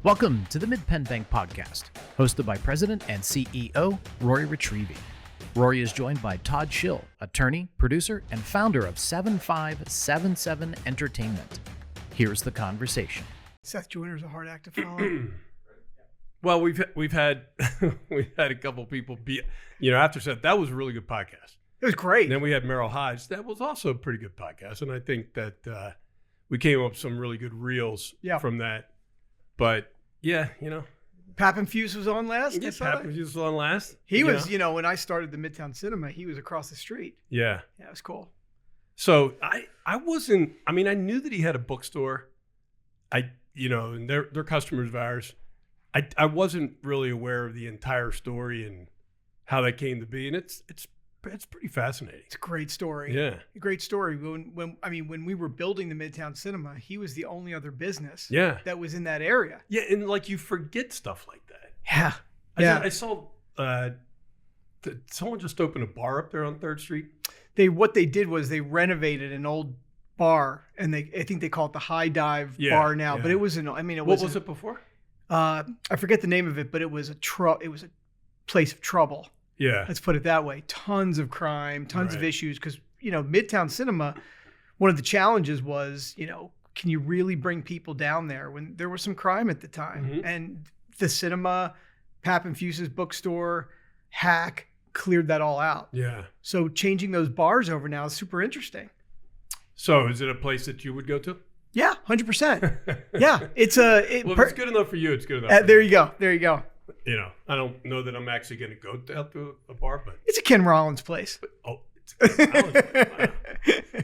Welcome to the Mid-Penn Bank Podcast, hosted by President and CEO Rory Retrieve. Rory is joined by Todd Shill, attorney, producer, and founder of 7577 Entertainment. Here's the conversation. Seth Joyner's a hard act to follow. Well, we've had a couple people be, after Seth, that was a really good podcast. It was great. And then we had Merrill Hodge. That was also a pretty good podcast. And I think that we came up with some really good reels from that. But, Pap and Fuse was on last? Yeah, Pap and Fuse was on last. He was, when I started the Midtown Cinema, he was across the street. Yeah. Yeah, it was cool. So I knew that he had a bookstore. And they're customers of ours. I wasn't really aware of the entire story and how that came to be. And it's pretty fascinating. It's a great story. Yeah. A great story. When we were building the Midtown Cinema, he was the only other business that was in that area. Yeah, and you forget stuff like that. Yeah. I saw someone just opened a bar up there on 3rd Street. What they did was they renovated an old bar, and I think they call it the High Dive bar now. Yeah. But it was what was it before? I forget the name of it, but it was a place of trouble. Yeah. Let's put it that way. Tons of crime, tons of issues. Because, Midtown Cinema, one of the challenges was, can you really bring people down there when there was some crime at the time? Mm-hmm. And the cinema, Pap and Fuse's bookstore, Hack cleared that all out. Yeah. So changing those bars over now is super interesting. So is it a place that you would go to? Yeah, 100%. Yeah. If it's good enough for you, it's good enough. There you go. I don't know that I'm actually going to go out to a bar, but it's a Ken Rollins place. It's a Ken Rollins. Wow.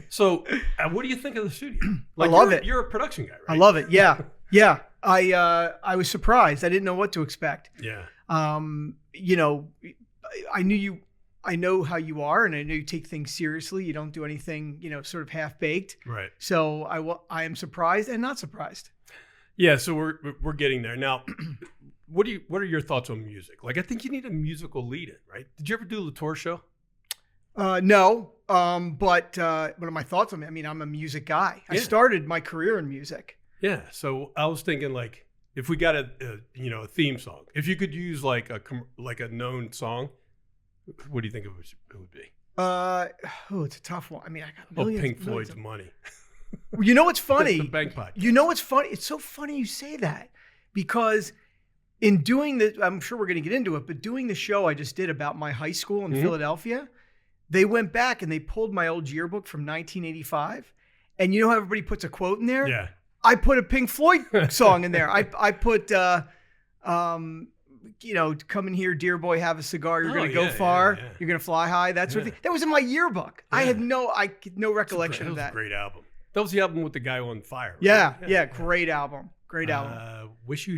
So, what do you think of the studio? I love it. You're a production guy, right? I love it. Yeah. I was surprised. I didn't know what to expect. Yeah. I know how you are, and I know you take things seriously. You don't do anything, sort of half baked. Right. So I am surprised and not surprised. Yeah. So we're getting there now. What are your thoughts on music? I think you need a musical lead-in, right? Did you ever do Latour's show? No. But what are my thoughts on it? I'm a music guy. Yeah. I started my career in music. Yeah. So I was thinking, if we got a theme song, if you could use a known song, what do you think it would be? It's a tough one. I got millions. Pink Floyd's Money. You know what's funny? The Bank Podcast. You know what's funny? It's so funny you say that, because in doing the, I'm sure we're going to get into it, but doing the show I just did about my high school in Philadelphia, they went back and they pulled my old yearbook from 1985. And you know how everybody puts a quote in there? Yeah. I put a Pink Floyd song in there. I put, come in here, dear boy, have a cigar. You're going to go far. Yeah. You're going to fly high. That sort of thing. That was in my yearbook. Yeah. I had no recollection of that. That was a great album. That was the album with the guy on fire. Right? Yeah. Great album. Great album. Wish You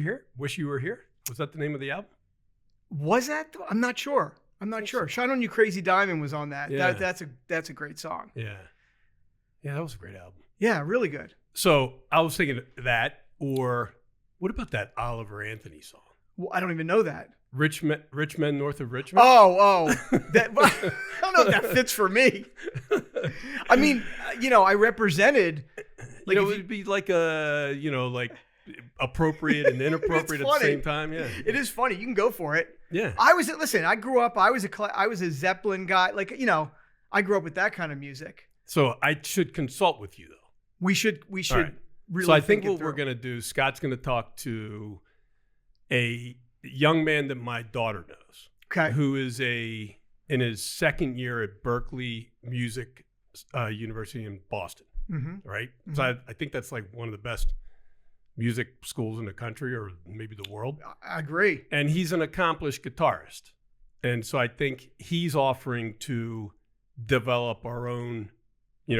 Were Here. Was that the name of the album? Was that? I'm not sure. Shine On You Crazy Diamond was on that. Yeah. That's a great song. Yeah. Yeah, that was a great album. Yeah, really good. So I was thinking that, or what about that Oliver Anthony song? Well, I don't even know that. Rich Men North of Richmond? Oh. That, I don't know if that fits for me. I represented. It would be appropriate and inappropriate at the same time. Yeah, it is funny. You can go for it. Yeah. I grew up. I was a Zeppelin guy. I grew up with that kind of music. So I should consult with you though. We should right. Really. So I think what we're going to do, Scott's going to talk to a young man that my daughter knows. Okay. Who is in his second year at Berkeley Music University in Boston. Mm-hmm. Right. Mm-hmm. So I think that's one of the best music schools in the country, or maybe the world. I agree. And he's an accomplished guitarist. And so I think he's offering to develop our own,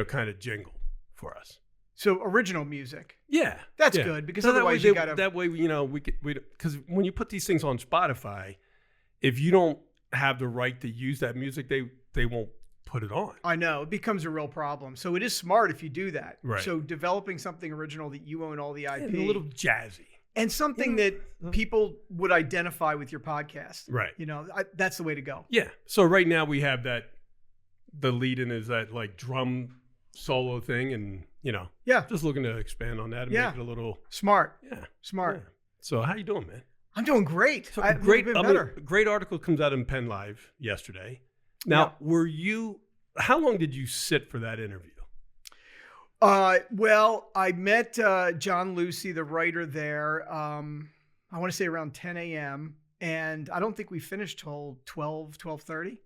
kind of jingle for us. So original music. Yeah. That's good, because otherwise you got to. That way, because when you put these things on Spotify, if you don't have the right to use that music, they won't put it on. I know. It becomes a real problem. So it is smart if you do that. Right. So developing something original that you own all the IP. And a little jazzy. And something that people would identify with your podcast. Right. That's the way to go. Yeah. So right now we have the lead in is that drum solo thing, and just looking to expand on that and make it a little smart. Yeah. Smart. Yeah. So how you doing, man? I'm doing great. So I've great, never been better. Great article comes out in Penn Live yesterday. Now, how long did you sit for that interview? Well, I met John Lucy, the writer there, I want to say around 10 a.m. And I don't think we finished till 12:30.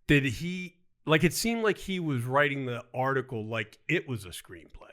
Did he, like, it seemed like he was writing the article like it was a screenplay.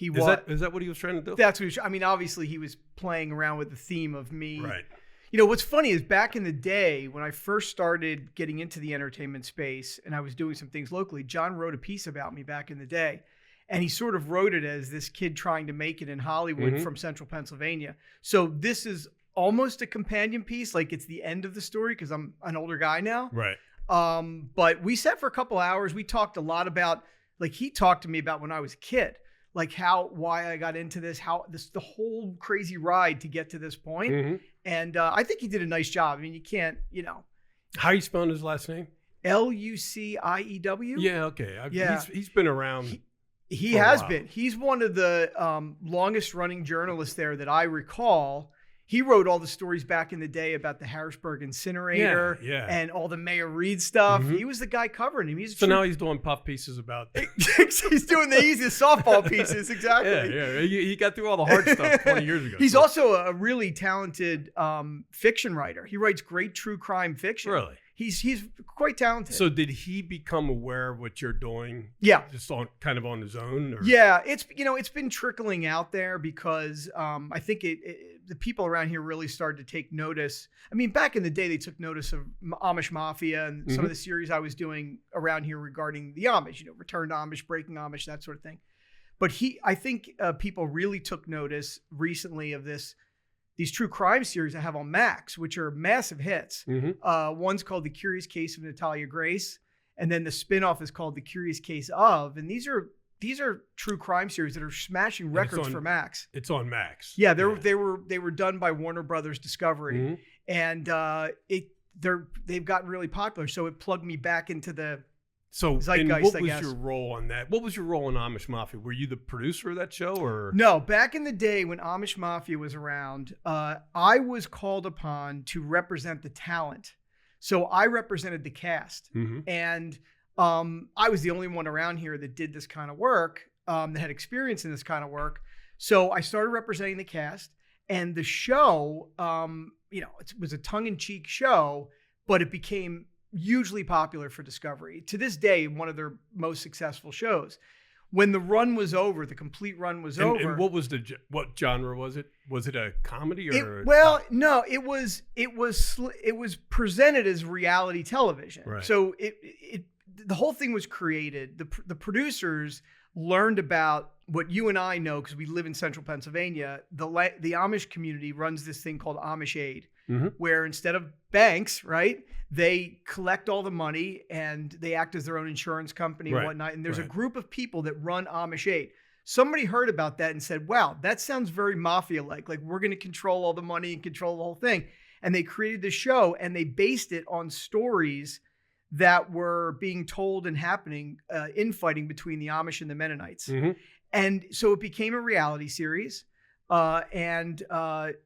Is that what he was trying to do? That's what obviously he was playing around with the theme of me. Right. What's funny is back in the day when I first started getting into the entertainment space and I was doing some things locally, John wrote a piece about me back in the day. And he sort of wrote it as this kid trying to make it in Hollywood from central Pennsylvania. So this is almost a companion piece. Like it's the end of the story because I'm an older guy now. Right. But we sat for a couple hours. We talked a lot about, like he talked to me about when I was a kid, like why I got into this, the whole crazy ride to get to this point. And I think he did a nice job. I mean, you can't, How are you spelling his last name? Luciew. Yeah. Okay. He's been around. He has been. He's one of the longest running journalists there that I recall. He wrote all the stories back in the day about the Harrisburg incinerator and all the Mayor Reed stuff. He was the guy covering him. Now he's doing puff pieces about. He's doing the easiest softball pieces. Exactly. Yeah. He got through all the hard stuff 20 years ago. He's also a really talented fiction writer. He writes great true crime fiction. Really? He's quite talented. So did he become aware of what you're doing? Yeah. Just on his own? Or? Yeah, it's been trickling out there because I think the people around here really started to take notice. I mean, back in the day, they took notice of Amish Mafia and some of the series I was doing around here regarding the Amish, Return to Amish, Breaking Amish, that sort of thing. But I think people really took notice recently of these true crime series I have on Max, which are massive hits. One's called The Curious Case of Natalia Grace, and then the spinoff is called The Curious Case of, and these are true crime series that are smashing records for Max. It's on Max. Yeah, they were done by Warner Brothers Discovery, and they've gotten really popular. So it plugged me back into the zeitgeist. What was your role on that? What was your role in Amish Mafia? Were you the producer of that show, or no? Back in the day when Amish Mafia was around, I was called upon to represent the talent. So I represented the cast, and I was the only one around here that did this kind of work, that had experience in this kind of work. So I started representing the cast, and the show, it was a tongue-in-cheek show, but it became hugely popular for Discovery. To this day, one of their most successful shows. When the run was over, the complete run was over. And what genre was it? Was it a comedy or? No, it was presented as reality television. Right. So the whole thing was created. The producers learned about what you and I know because we live in central Pennsylvania. The Amish community runs this thing called Amish Aid, where instead of banks, right, they collect all the money and they act as their own insurance company and whatnot. And there's a group of people that run Amish Aid. Somebody heard about that and said, wow, that sounds very mafia-like. Like we're going to control all the money and control the whole thing. And they created the show and they based it on stories that were being told and happening, infighting between the Amish and the Mennonites. And so it became a reality series. And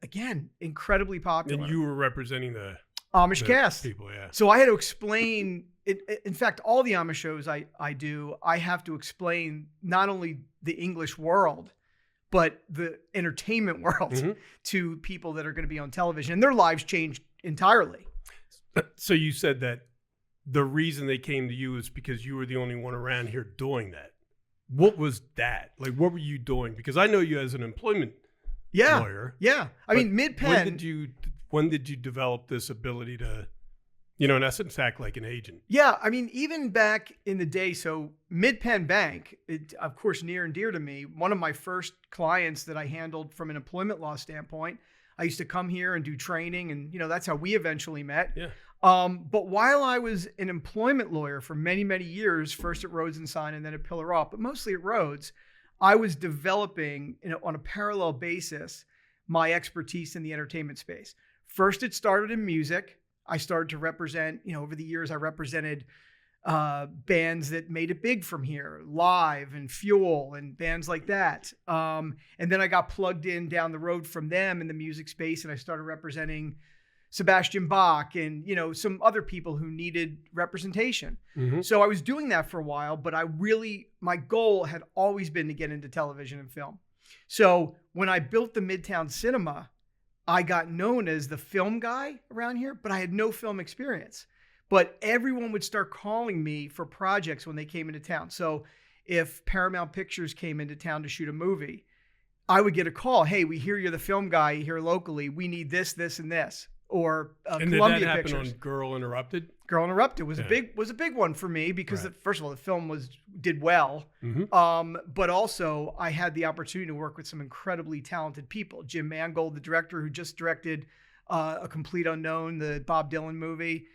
again, incredibly popular. And you were representing the Amish cast people, yeah. So I had to explain it. In fact, all the Amish shows I do, I have to explain not only the English world, but the entertainment world to people that are going to be on television, and their lives changed entirely. So you said that the reason they came to you is because you were the only one around here doing that. What was that? Like, what were you doing? Because I know you as an employment lawyer. Yeah. I mean, mid-pen. When did you develop this ability to, in essence, act like an agent? Yeah. I mean, even back in the day, so Mid-Penn Bank, of course, near and dear to me, one of my first clients that I handled from an employment law standpoint, I used to come here and do training, and, that's how we eventually met. Yeah. But while I was an employment lawyer for many, many years, first at Rhodes and Sign and then at Pillar Off, but mostly at Rhodes, I was developing on a parallel basis my expertise in the entertainment space. First, it started in music. I started to represent, over the years, I represented bands that made it big from here, Live and Fuel and bands like that. And then I got plugged in down the road from them in the music space, and I started representing Sebastian Bach and, some other people who needed representation. Mm-hmm. So I was doing that for a while, but my goal had always been to get into television and film. So when I built the Midtown Cinema, I got known as the film guy around here, but I had no film experience. But everyone would start calling me for projects when they came into town. So if Paramount Pictures came into town to shoot a movie, I would get a call. Hey, we hear you're the film guy here locally. We need this, this, and this. Or and Columbia did that Pictures. Happen on Girl Interrupted? Girl Interrupted was a big one for me because Right. first of all, the film did well. Mm-hmm. But also I had the opportunity to work with some incredibly talented people. Jim Mangold, the director who just directed A Complete Unknown, the Bob Dylan movie.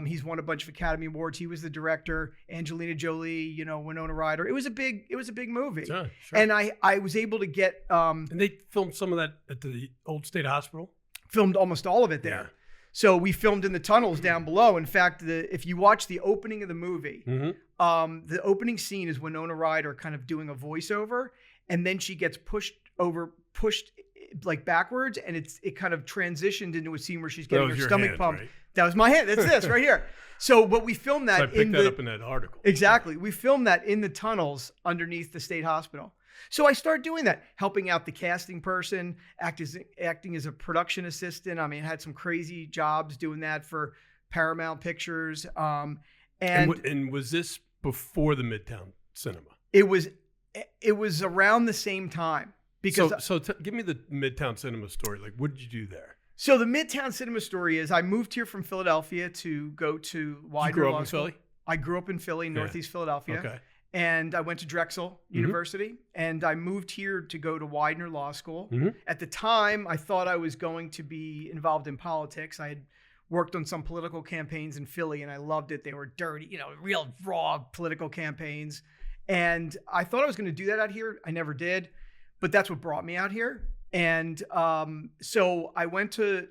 He's won a bunch of Academy Awards. He was the director. Angelina Jolie, Winona Ryder. It was a big movie. Sure. And I was able to get and they filmed some of that at the old state hospital. Filmed almost all of it there. Yeah. So we filmed in the tunnels down below. In fact, if you watch the opening of the movie, Mm-hmm. the opening scene is Winona Ryder kind of doing a voiceover, and then she gets pushed like backwards, and it kind of transitioned into a scene where she's getting her stomach pumped. Right? That was my hand. That's this right here. So, but we filmed that So I picked that up in that article. Exactly. We filmed that in the tunnels underneath the state hospital. So I started doing that, helping out the casting person, acting as a production assistant. I mean, I had some crazy jobs doing that for Paramount Pictures. And was this before the Midtown Cinema? It was around the same time. Because give me the Midtown Cinema story. Like, what did you do there? So the Midtown Cinema story is I moved here from Philadelphia to go to Widener. You grew up Law in School. Philly? I grew up in Philly, Northeast Philadelphia. Okay. And I went to Drexel University, and I moved here to go to Widener Law School. Mm-hmm. At the time, I thought I was going to be involved in politics. I had worked on some political campaigns in Philly, and I loved it. They were dirty, real raw political campaigns. And I thought I was going to do that out here. I never did, but that's what brought me out here. And so I went to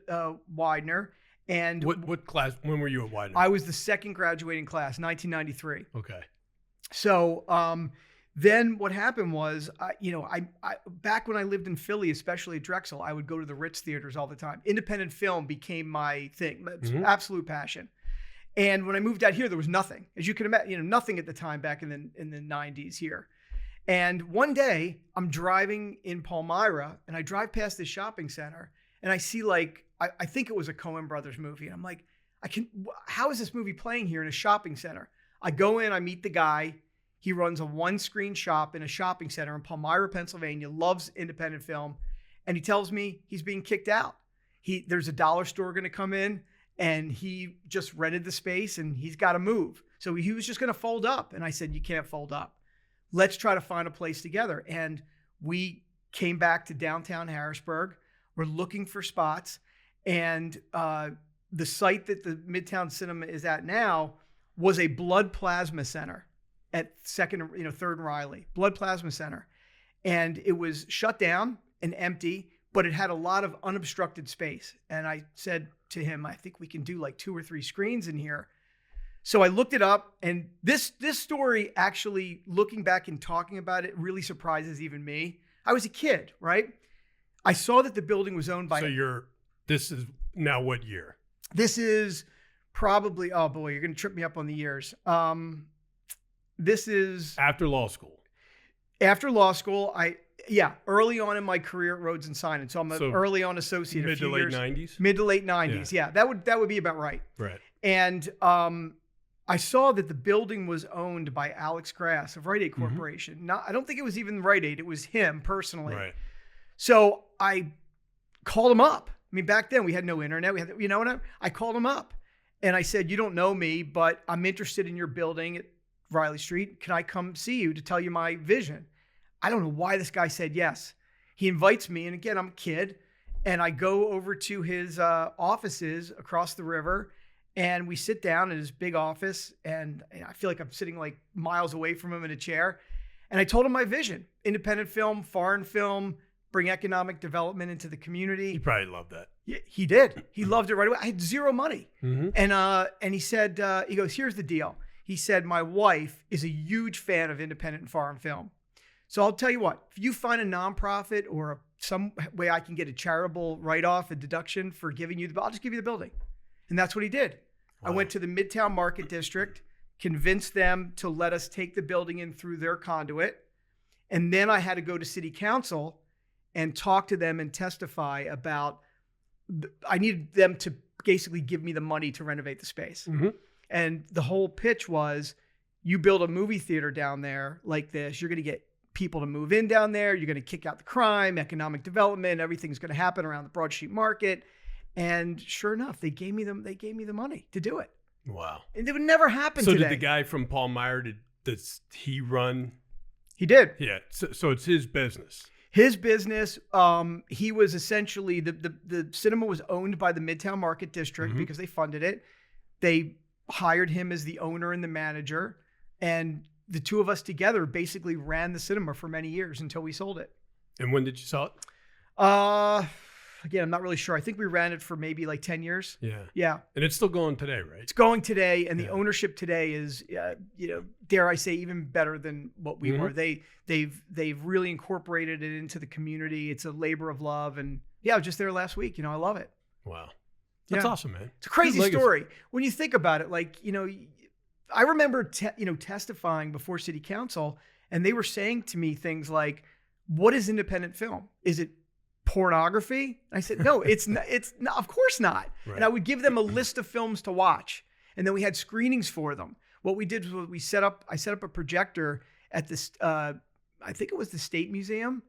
Widener. And what class? When were you at Widener? I was the second graduating class, 1993. Okay. So then what happened was, I back when I lived in Philly, especially at Drexel, I would go to the Ritz theaters all the time. Independent film became my thing, absolute passion. And when I moved out here, there was nothing, as you can imagine, nothing at the time back in the 90s here. And one day I'm driving in Palmyra, and I drive past this shopping center, and I see I think it was a Coen Brothers movie, and I'm like, how is this movie playing here in a shopping center? I go in, I meet the guy. He runs a one-screen shop in a shopping center in Palmyra, Pennsylvania, loves independent film. And he tells me he's being kicked out. There's a dollar store going to come in, and he just rented the space, and he's got to move. So he was just going to fold up. And I said, you can't fold up. Let's try to find a place together. And we came back to downtown Harrisburg. We're looking for spots. And the site that the Midtown Cinema is at now was a blood plasma center at 3rd and Riley, blood plasma center. And it was shut down and empty, but it had a lot of unobstructed space. And I said to him, I think we can do like 2 or 3 screens in here. So I looked it up, and this story, actually looking back and talking about it, really surprises even me. I was a kid, right? I saw that the building was owned by... So this is now what year? This is probably, oh boy, you're going to trip me up on the years. This is... After law school. After law school, early on in my career at Rhodes and Simon. So I'm an early on associate. Mid to late 90s? Mid to late 90s, yeah. That would be about right. Right. And I saw that the building was owned by Alex Grass of Rite Aid Corporation. I don't think it was even Rite Aid. It was him personally. Right. So I called him up. I mean, back then we had no internet. I called him up and I said, you don't know me, but I'm interested in your building at Riley Street. Can I come see you to tell you my vision? I don't know why this guy said yes. He invites me. And again, I'm a kid. And I go over to his offices across the river, and we sit down in his big office. And I feel like I'm sitting like miles away from him in a chair. And I told him my vision: independent film, foreign film, bring economic development into the community. He probably loved that. Yeah, he did. He loved it right away. I had zero money. Mm-hmm. And he said, he goes, here's the deal. He said, my wife is a huge fan of independent and foreign film. So I'll tell you what, if you find a nonprofit or some way I can get a charitable write-off, a deduction for giving you I'll just give you the building. And that's what he did. Wow. I went to the Midtown Market District, convinced them to let us take the building in through their conduit. And then I had to go to city council and talk to them and testify about, I needed them to basically give me the money to renovate the space. Mm-hmm. And the whole pitch was, you build a movie theater down there like this, you're going to get people to move in down there. You're going to kick out the crime, economic development. Everything's going to happen around the Broad Street Market. And sure enough, they gave me the money to do it. Wow. And it would never happen today. So did the guy from Paul Meyer, does he run? He did. Yeah. So it's his business. His business, he was essentially, the cinema was owned by the Midtown Market District mm-hmm. because they funded it. They hired him as the owner and the manager. And the two of us together basically ran the cinema for many years until we sold it. And when did you sell it? Again, I'm not really sure. I think we ran it for maybe like 10 years. Yeah. Yeah. And it's still going today, right? It's going today. And the ownership today is, dare I say, even better than what we mm-hmm. were. They've really incorporated it into the community. It's a labor of love. And yeah, I was just there last week. I love it. Wow. That's awesome, man. It's a crazy story. When you think about it, I remember, testifying before city council, and they were saying to me things like, what is independent film? Is it pornography? I said, no, it's not, of course not. Right. And I would give them a list of films to watch. And then we had screenings for them. What we did was I set up a projector at this, I think it was the State Museum.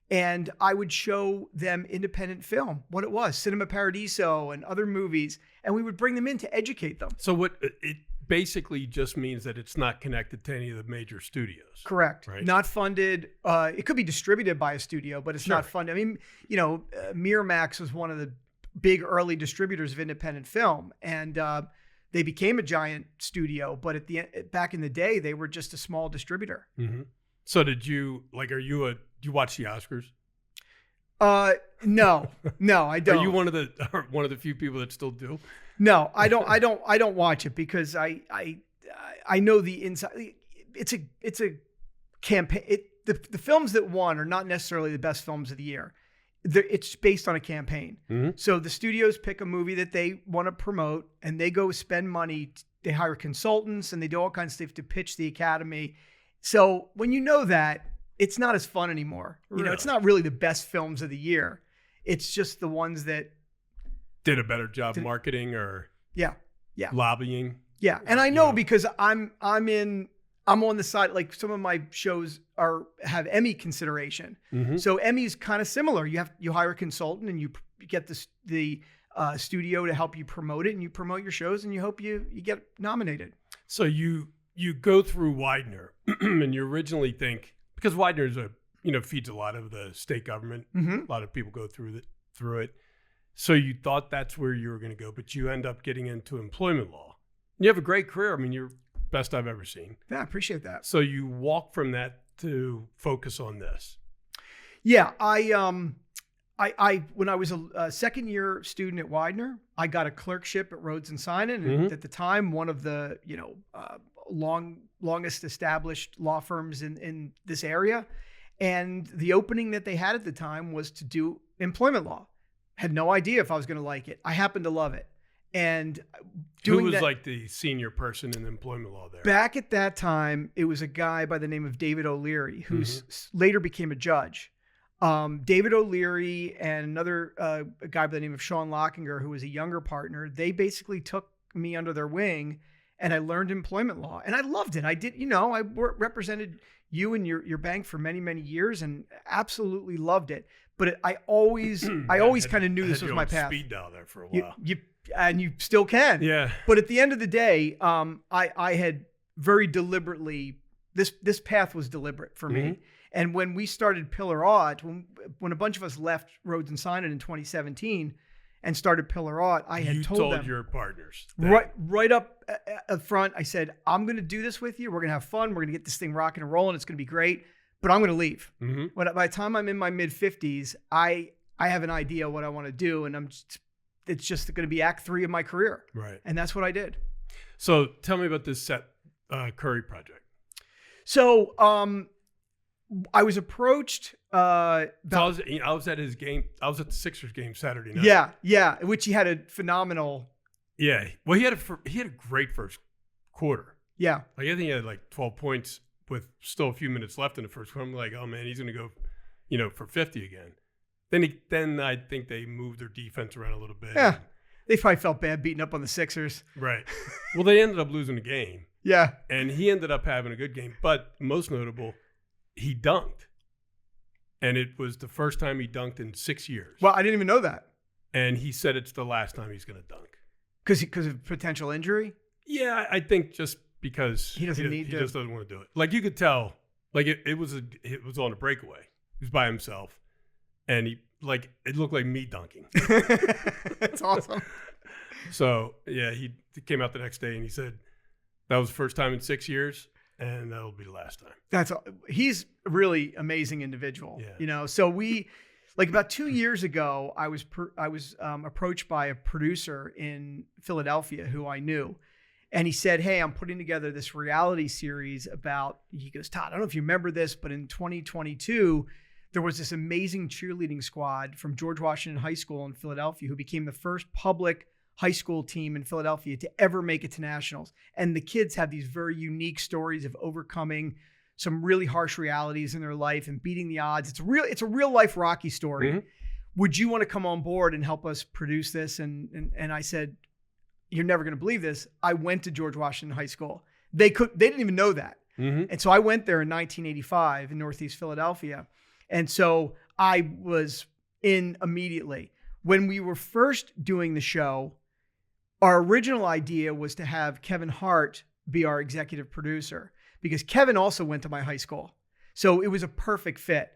And I would show them independent film, what it was, Cinema Paradiso and other movies. And we would bring them in to educate them. So it basically just means that it's not connected to any of the major studios. Correct. Right? Not funded. It could be distributed by a studio, but it's not funded. I mean, Miramax was one of the big early distributors of independent film, and they became a giant studio. But back in the day, they were just a small distributor. Mm-hmm. So did you do you watch the Oscars? No, I don't. Are you one of the few people that still do? No, I don't watch it because I know the inside. It's a campaign. The films that won are not necessarily the best films of the year. It's based on a campaign. Mm-hmm. So the studios pick a movie that they want to promote, and they go spend money. They hire consultants, and they do all kinds of stuff to pitch the Academy. So when you know that, it's not as fun anymore. Really? It's not really the best films of the year. It's just the ones that did a better job marketing or lobbying. Yeah. And I know because I'm on the side, like some of my shows have Emmy consideration. Mm-hmm. So Emmy's kind of similar. You hire a consultant and you get the studio to help you promote it, and you promote your shows, and you hope you get nominated. So you go through Widener and you originally think, because Widener's feeds a lot of the state government. Mm-hmm. A lot of people go through it. So you thought that's where you were going to go, but you end up getting into employment law. You have a great career. I mean, you're best I've ever seen. Yeah, I appreciate that. So you walk from that to focus on this. Yeah, I when I was a second year student at Widener, I got a clerkship at Rhodes and Sinan, and mm-hmm. at the time, one of the longest established law firms in this area. And the opening that they had at the time was to do employment law. Had no idea if I was going to like it. I happened to love it. And who was like the senior person in employment law there? Back at that time, it was a guy by the name of David O'Leary, who mm-hmm. later became a judge. David O'Leary and another guy by the name of Sean Lockinger, who was a younger partner, they basically took me under their wing, and I learned employment law. And I loved it. I did, I represented you and your bank for many, many years and absolutely loved it. But I always kind of knew this was my path. Speed dial there for a while. And you still can. Yeah. But at the end of the day, I had very deliberately, this path was deliberate for mm-hmm. me. And when we started Pillar Aught, when a bunch of us left Rhodes and Sinan in 2017 and started Pillar Aught, I had told them. Your partners. Right up front, I said, I'm going to do this with you. We're going to have fun. We're going to get this thing rocking and rolling. It's going to be great. But I'm going to leave. Mm-hmm. By the time I'm in my mid-50s, I have an idea what I want to do, and it's just going to be Act 3 of my career. Right. And that's what I did. So tell me about this set Curry project? So I was approached. I was at his game. I was at the Sixers game Saturday night. Yeah, which he had a phenomenal. Yeah, well, he had a great first quarter. Yeah, like I think he had like 12 points with still a few minutes left in the first quarter. I'm like, oh man, he's gonna go, for 50 again. Then I think they moved their defense around a little bit. Yeah, they probably felt bad beating up on the Sixers. Right. Well, they ended up losing the game. Yeah, and he ended up having a good game. But most notable, he dunked, and it was the first time he dunked in 6 years. Well, I didn't even know that. And he said it's the last time he's going to dunk. Because of potential injury? Yeah, I think just because he just doesn't want to do it. Like you could tell, like it was on a breakaway. He was by himself, and it looked like me dunking. That's awesome. So yeah, he came out the next day and he said that was the first time in 6 years, and that'll be the last time. He's a really amazing individual. Yeah. So we. Like about 2 years ago, I was approached by a producer in Philadelphia who I knew. And he said, hey, I'm putting together this reality series he goes, Todd, I don't know if you remember this, but in 2022, there was this amazing cheerleading squad from George Washington High School in Philadelphia who became the first public high school team in Philadelphia to ever make it to nationals. And the kids have these very unique stories of overcoming some really harsh realities in their life and beating the odds. It's a real life Rocky story. Mm-hmm. Would you want to come on board and help us produce this? And I said, you're never going to believe this. I went to George Washington High School. They didn't even know that. Mm-hmm. And so I went there in 1985 in Northeast Philadelphia. And so I was in immediately. When we were first doing the show, our original idea was to have Kevin Hart be our executive producer, because Kevin also went to my high school. So it was a perfect fit.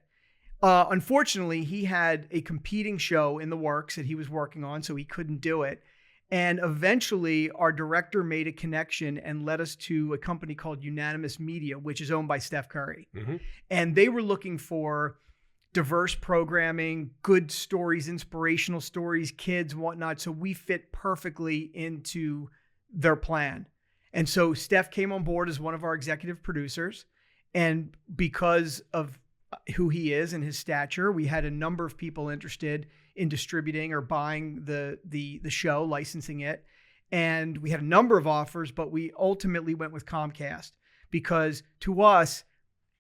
Unfortunately, he had a competing show in the works that he was working on, so he couldn't do it. And eventually, our director made a connection and led us to a company called Unanimous Media, which is owned by Steph Curry. Mm-hmm. And they were looking for diverse programming, good stories, inspirational stories, kids, whatnot. So we fit perfectly into their plan. And so Steph came on board as one of our executive producers. And because of who he is and his stature, we had a number of people interested in distributing or buying the show, licensing it. And we had a number of offers, but we ultimately went with Comcast because to us,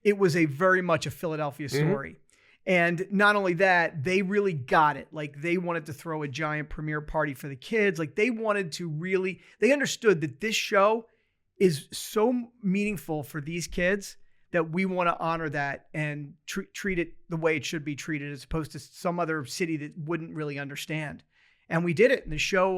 it was very much a Philadelphia story. Mm-hmm. And not only that, they really got it. Like they wanted to throw a giant premiere party for the kids. Like they understood that this show is so meaningful for these kids that we want to honor that and treat it the way it should be treated, as opposed to some other city that wouldn't really understand. And we did it. And the show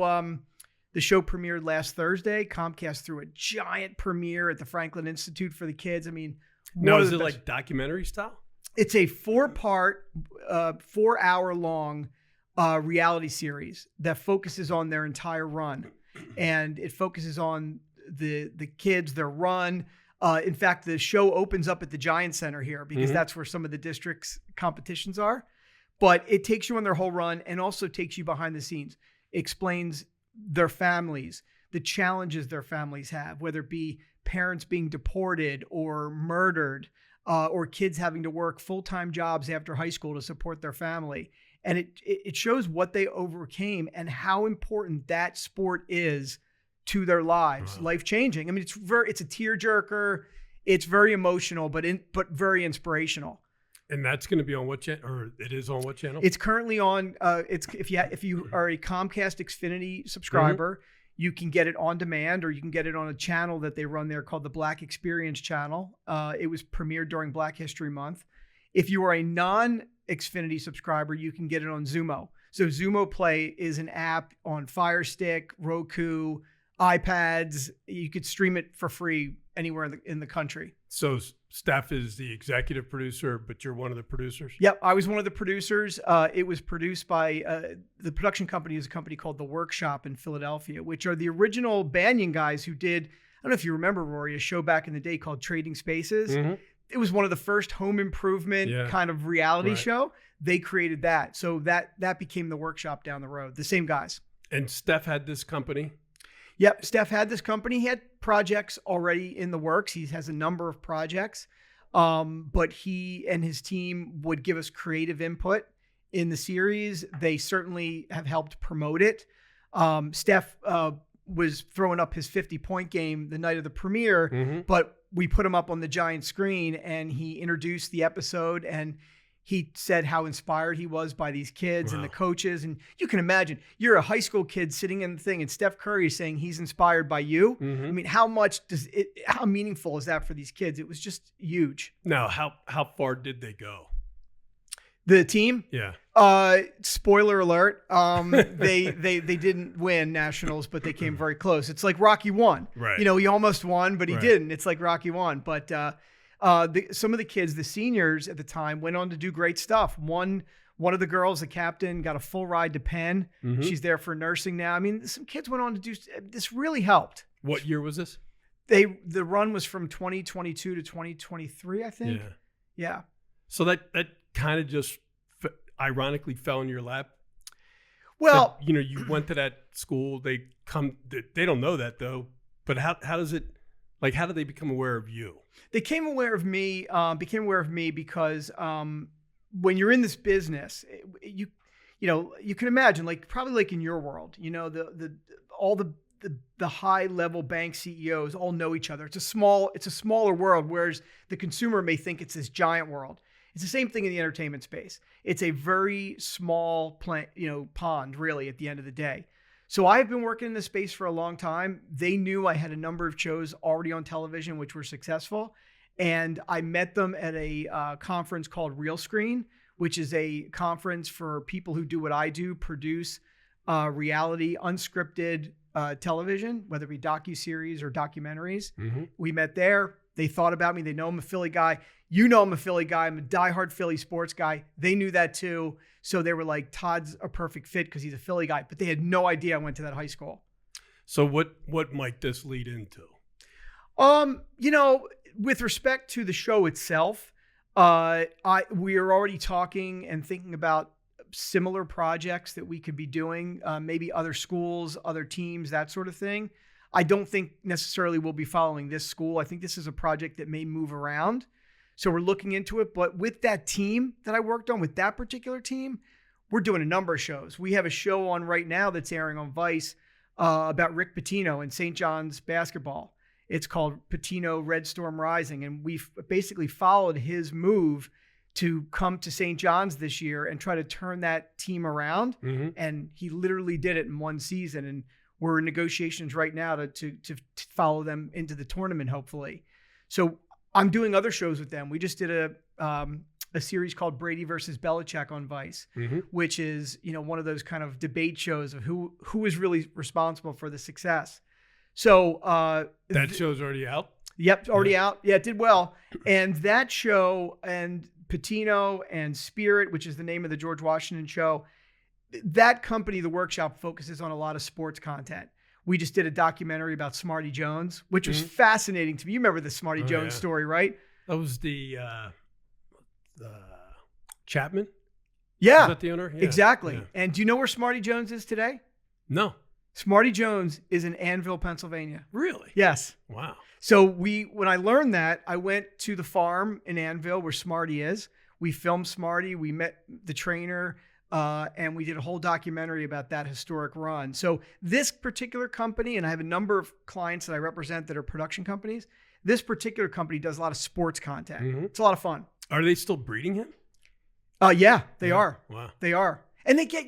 premiered last Thursday. Comcast threw a giant premiere at the Franklin Institute for the kids. I mean, now is it like documentary style? It's a 4-part, 4-hour-long reality series that focuses on their entire run, and it focuses on the kids, their run. In fact, the show opens up at the Giant Center here because mm-hmm. that's where some of the district's competitions are. But it takes you on their whole run and also takes you behind the scenes. It explains their families, the challenges their families have, whether it be parents being deported or murdered, or kids having to work full-time jobs after high school to support their family. And it shows what they overcame and how important that sport is to their lives, wow. Life-changing. I mean, it's a tearjerker. It's very emotional, but very inspirational. And that's going to be on what channel? Or it is on what channel? It's currently on. If you are a Comcast Xfinity subscriber, mm-hmm. you can get it on demand, or you can get it on a channel that they run there called the Black Experience Channel. It was premiered during Black History Month. If you are a non-Xfinity subscriber, you can get it on Xumo. So Xumo Play is an app on Fire Stick, Roku, iPads. You could stream it for free anywhere in the country. So Steph is the executive producer, but you're one of the producers? Yep, I was one of the producers. It was produced by the production company is a company called The Workshop in Philadelphia, which are the original Banyan guys who did, I don't know if you remember, Rory, a show back in the day called Trading Spaces. Mm-hmm. It was one of the first home improvement kind of reality show. They created that. So that became The Workshop down the road. The same guys. And Steph had this company? Yep. Steph had this company. He had projects already in the works. He has a number of projects. But he and his team would give us creative input in the series. They certainly have helped promote it. Steph was throwing up his 50-point game the night of the premiere, but we put him up on the giant screen and he introduced the episode and he said how inspired he was by these kids and the coaches. And you can imagine you're a high school kid sitting in the thing and Steph Curry is saying he's inspired by you. I mean, how meaningful is that for these kids? It was just huge. Now, how far did they go? The team? Yeah. Spoiler alert. They didn't win nationals, but they came very close. It's like Rocky won. Right. You know, he almost won, but he didn't. It's like Rocky won. But some of the kids, the seniors at the time, went on to do great stuff. One of the girls, the captain, got a full ride to Penn. She's there for nursing now. I mean, some kids went on to do this. Really helped. What year was this? The run was from 2022 to 2023, I think. Yeah. So that kind of just ironically fell in your lap. Well, that, you went to that school. They don't know that though. But how does it? Like, how did they become aware of you? They became aware of me because when you're in this business, you can imagine, like probably like in your world, all the high level bank CEOs all know each other. It's a smaller world, whereas the consumer may think it's this giant world. It's the same thing in the entertainment space. It's a very small pond, really, at the end of the day. So I've been working in this space for a long time. They knew I had a number of shows already on television, which were successful. And I met them at a conference called Real Screen, which is a conference for people who do what I do, produce reality, unscripted television, whether it be docuseries or documentaries. We met there. They thought about me. They know I'm a Philly guy. I'm a Philly guy. I'm a diehard Philly sports guy. They knew that too. So they were like, Todd's a perfect fit because he's a Philly guy. But they had no idea I went to that high school. So what might this lead into? With respect to the show itself, we are already talking and thinking about similar projects that we could be doing, maybe other schools, other teams, that sort of thing. I don't think necessarily we'll be following this school. I think this is a project that may move around. So we're looking into it. But with that team that I worked on, with that particular team, we're doing a number of shows. We have a show on right now that's airing on Vice about Rick Pitino and St. John's basketball. It's called Pitino Red Storm Rising. And we've basically followed his move to come to St. John's this year and try to turn that team around. And he literally did it in one season. And we're in negotiations right now to follow them into the tournament, hopefully. So I'm doing other shows with them. We just did a series called Brady versus Belichick on Vice, which is, one of those kind of debate shows of who is really responsible for the success. So that show's already out? Yep, already out. Yeah, it did well. And that show and Pitino and Spirit, which is the name of the George Washington show, that company, The Workshop, focuses on a lot of sports content. We just did a documentary about Smarty Jones, which was fascinating to me. You remember the Smarty Jones story, right? That was the Chapman? Yeah. Was that the owner? Yeah. Exactly. Yeah. And do you know where Smarty Jones is today? No. Smarty Jones is in Annville, Pennsylvania. Really? Yes. Wow. So when I learned that, I went to the farm in Annville where Smarty is. We filmed Smarty. We met the trainer. And we did a whole documentary about that historic run. So this particular company, and I have a number of clients that I represent that are production companies, this particular company does a lot of sports content. It's a lot of fun. Are they still breeding him? Yeah, they are. Wow. They are. And they get,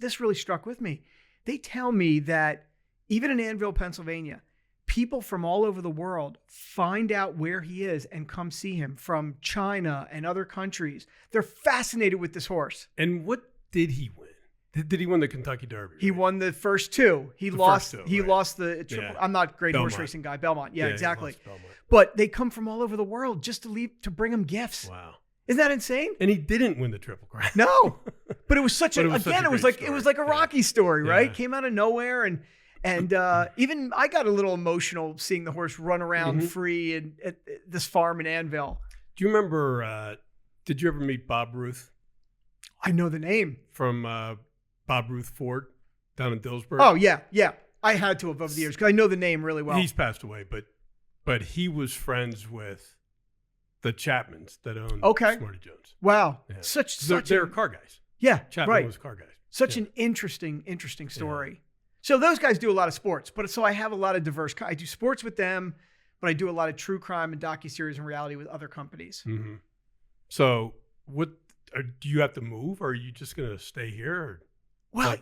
this really struck with me. They tell me that even in Annville, Pennsylvania, people from all over the world find out where he is and come see him from China and other countries. They're fascinated with this horse. And what did he win? Did he win the Kentucky Derby? He won the first two. He lost the triple. Yeah. I'm not a great Belmont. Horse racing guy. Belmont. Yeah, exactly. Belmont. But they come from all over the world just to bring him gifts. Wow. Isn't that insane? And he didn't win the Triple Crown. No. But it was such It a was like a Rocky story, right? Yeah. Came out of nowhere and even I got a little emotional seeing the horse run around free at this farm in Annville. Do you remember, did you ever meet Bob Ruth? I know the name. From Bob Ruth Ford down in Dillsburg? Oh, yeah. I had to have over the years because I know the name really well. He's passed away, but he was friends with the Chapmans that owned Smarty Jones. Wow. Yeah. They're car guys. Yeah, Chapman was car guys. Such an interesting story. Yeah. So those guys do a lot of sports, but so I have a lot of diverse. I do sports with them, but I do a lot of true crime and docuseries and reality with other companies. Mm-hmm. So do you have to move, or are you just going to stay here? Or, well,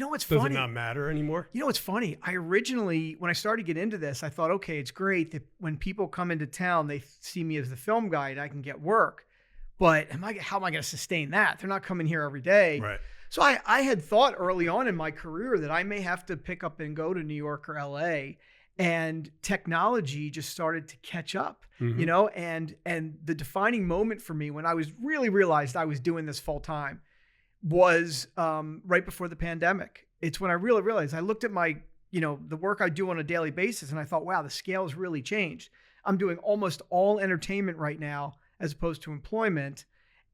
what's funny? Does it not matter anymore? You know what's funny? I originally, when I started to get into this, I thought, okay, it's great that when people come into town, they see me as the film guy and I can get work. But how am I going to sustain that? They're not coming here every day. Right. So I had thought early on in my career that I may have to pick up and go to New York or LA, and technology just started to catch up, and the defining moment for me when I was really realized I was doing this full time was right before the pandemic. It's when I really realized. I looked at my, the work I do on a daily basis, and I thought, wow, the scale's really changed. I'm doing almost all entertainment right now as opposed to employment.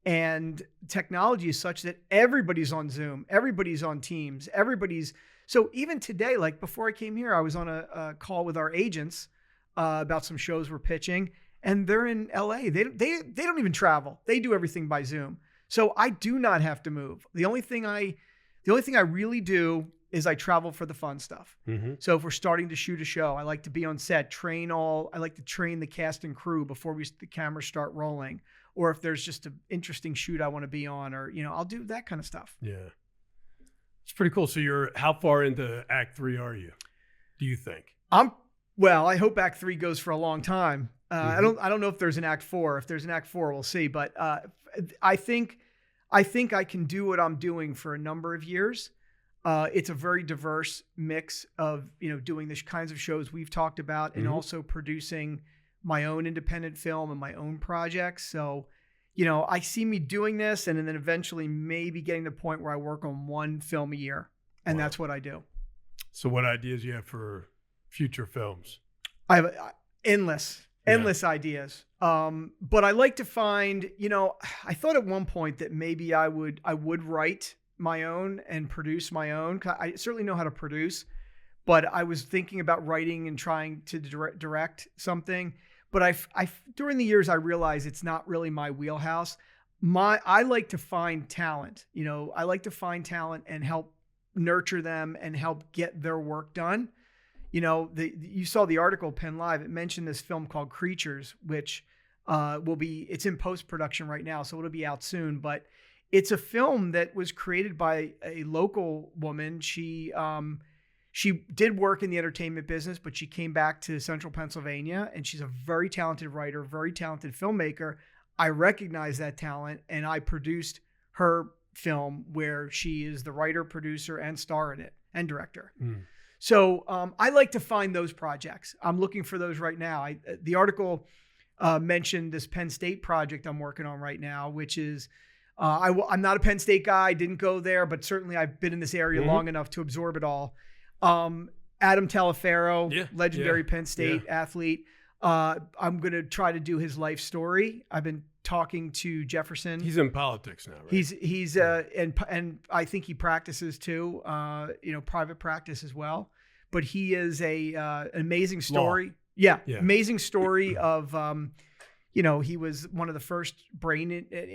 And technology is such that everybody's on Zoom, everybody's on Teams, so even today, like before I came here, I was on a call with our agents about some shows we're pitching, and they're in LA. They don't even travel. They do everything by Zoom. So I do not have to move. The only thing I really do is I travel for the fun stuff. Mm-hmm. So if we're starting to shoot a show, I like to be on set, I like to train the cast and crew before the cameras start rolling. Or if there's just an interesting shoot I want to be on, or, I'll do that kind of stuff. Yeah. It's pretty cool. So how far into Act 3 are you, do you think? I hope Act 3 goes for a long time. Mm-hmm. I don't know if there's an Act 4. If there's an Act 4, we'll see. But I think I can do what I'm doing for a number of years. It's a very diverse mix of, doing the kinds of shows we've talked about, and also producing my own independent film and my own projects. So, I see me doing this and then eventually maybe getting to the point where I work on one film a year. And that's what I do. So what ideas do you have for future films? I have endless ideas. But I like to find, I thought at one point that maybe I would write my own and produce my own. I certainly know how to produce, but I was thinking about writing and trying to direct something. But I during the years, I realized it's not really my wheelhouse. I like to find talent. I like to find talent and help nurture them and help get their work done. You saw the article Penn Live. It mentioned this film called Creatures, which it's in post-production right now, so it'll be out soon. But it's a film that was created by a local woman. She did work in the entertainment business, but she came back to Central Pennsylvania, and she's a very talented writer, very talented filmmaker. I recognize that talent, and I produced her film where she is the writer, producer, and star in it, and director. Mm. So I like to find those projects. I'm looking for those right now. The article mentioned this Penn State project I'm working on right now, which is, I'm not a Penn State guy, didn't go there, but certainly I've been in this area long enough to absorb it all. Adam Talaferro, legendary Penn State athlete. I'm going to try to do his life story. I've been talking to Jefferson. He's in politics now, right? He's and I think he practices too, private practice as well. But he is an amazing story. Yeah, amazing story of, he was one of the first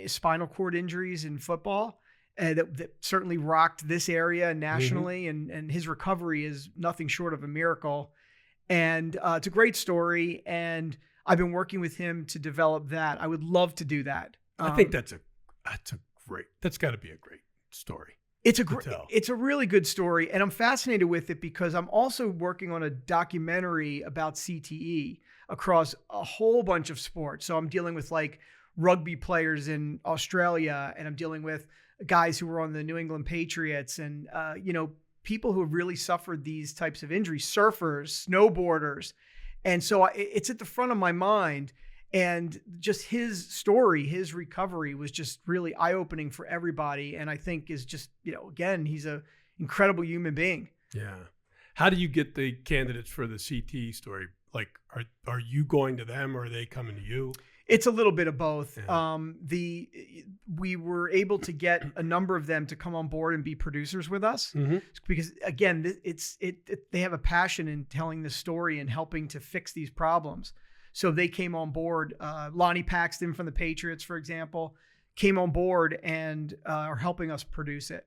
spinal cord injuries in football. That certainly rocked this area nationally, and his recovery is nothing short of a miracle. And it's a great story, and I've been working with him to develop that. I would love to do that. I think that's got to be a great story. It's a really good story, and I'm fascinated with it because I'm also working on a documentary about CTE across a whole bunch of sports. So I'm dealing with like rugby players in Australia, and I'm dealing with guys who were on the New England Patriots, and people who have really suffered these types of injuries, surfers, snowboarders. And so it's at the front of my mind, and just his story, his recovery was just really eye-opening for everybody. And I think is just, again, he's an incredible human being. Yeah. How do you get the candidates for the CT story? Like, are you going to them, or are they coming to you? It's a little bit of both. Yeah. We were able to get a number of them to come on board and be producers with us because again, they have a passion in telling the story and helping to fix these problems. So they came on board. Lonnie Paxton from the Patriots, for example, came on board and are helping us produce it.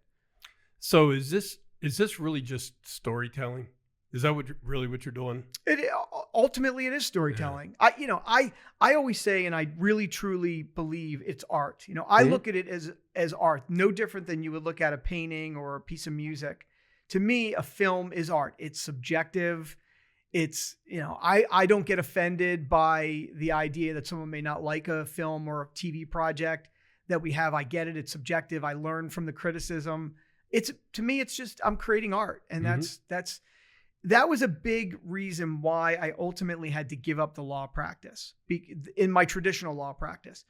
So is this really just storytelling? Is that what you're doing? Ultimately, it is storytelling. Yeah. I always say, and I really truly believe it's art. I look at it as art, no different than you would look at a painting or a piece of music. To me, a film is art. It's subjective. It's, I don't get offended by the idea that someone may not like a film or a TV project that we have. I get it. It's subjective. I learn from the criticism. To me, it's just, I'm creating art. And that was a big reason why I ultimately had to give up the law practice in my traditional law practice,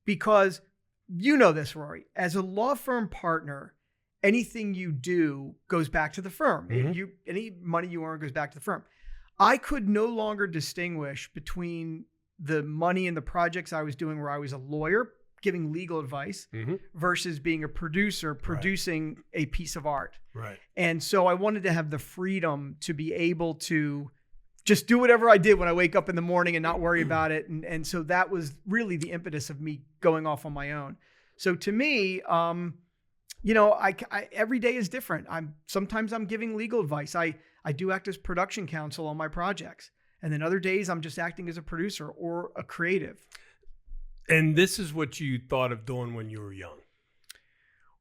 because you know this, Rory, as a law firm partner, anything you do goes back to the firm. Any money you earn goes back to the firm. I could no longer distinguish between the money and the projects I was doing where I was a lawyer giving legal advice versus being a producer producing a piece of art. Right. And so I wanted to have the freedom to be able to just do whatever I did when I wake up in the morning and not worry about it. And so that was really the impetus of me going off on my own. So to me, every day is different. Sometimes I'm giving legal advice. I do act as production counsel on my projects. And then other days I'm just acting as a producer or a creative. And this is what you thought of doing when you were young?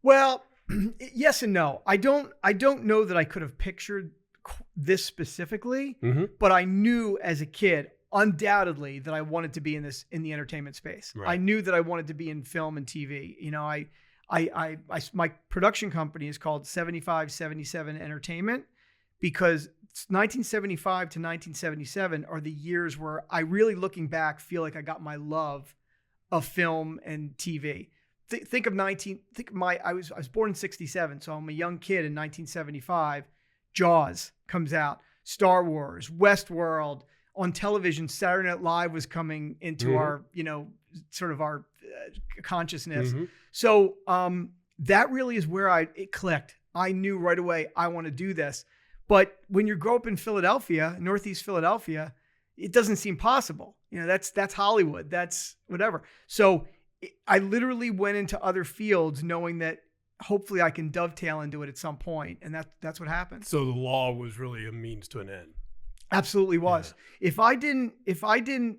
Well, yes and no. I don't know that I could have pictured this specifically, but I knew as a kid, undoubtedly, that I wanted to be in the entertainment space. Right. I knew that I wanted to be in film and TV. My production company is called 7577 Entertainment because 1975 to 1977 are the years where I really, looking back, feel like I got my love of film and TV. I was born in 67, so I'm a young kid in 1975. Jaws comes out, Star Wars, Westworld on television. Saturday Night Live was coming into our, sort of our consciousness. So that really is where it clicked. I knew right away I want to do this. But when you grow up in Philadelphia, Northeast Philadelphia, it doesn't seem possible. That's Hollywood. That's whatever. So I literally went into other fields knowing that hopefully I can dovetail into it at some point. And that's what happened. So the law was really a means to an end. Absolutely was. Yeah. If I didn't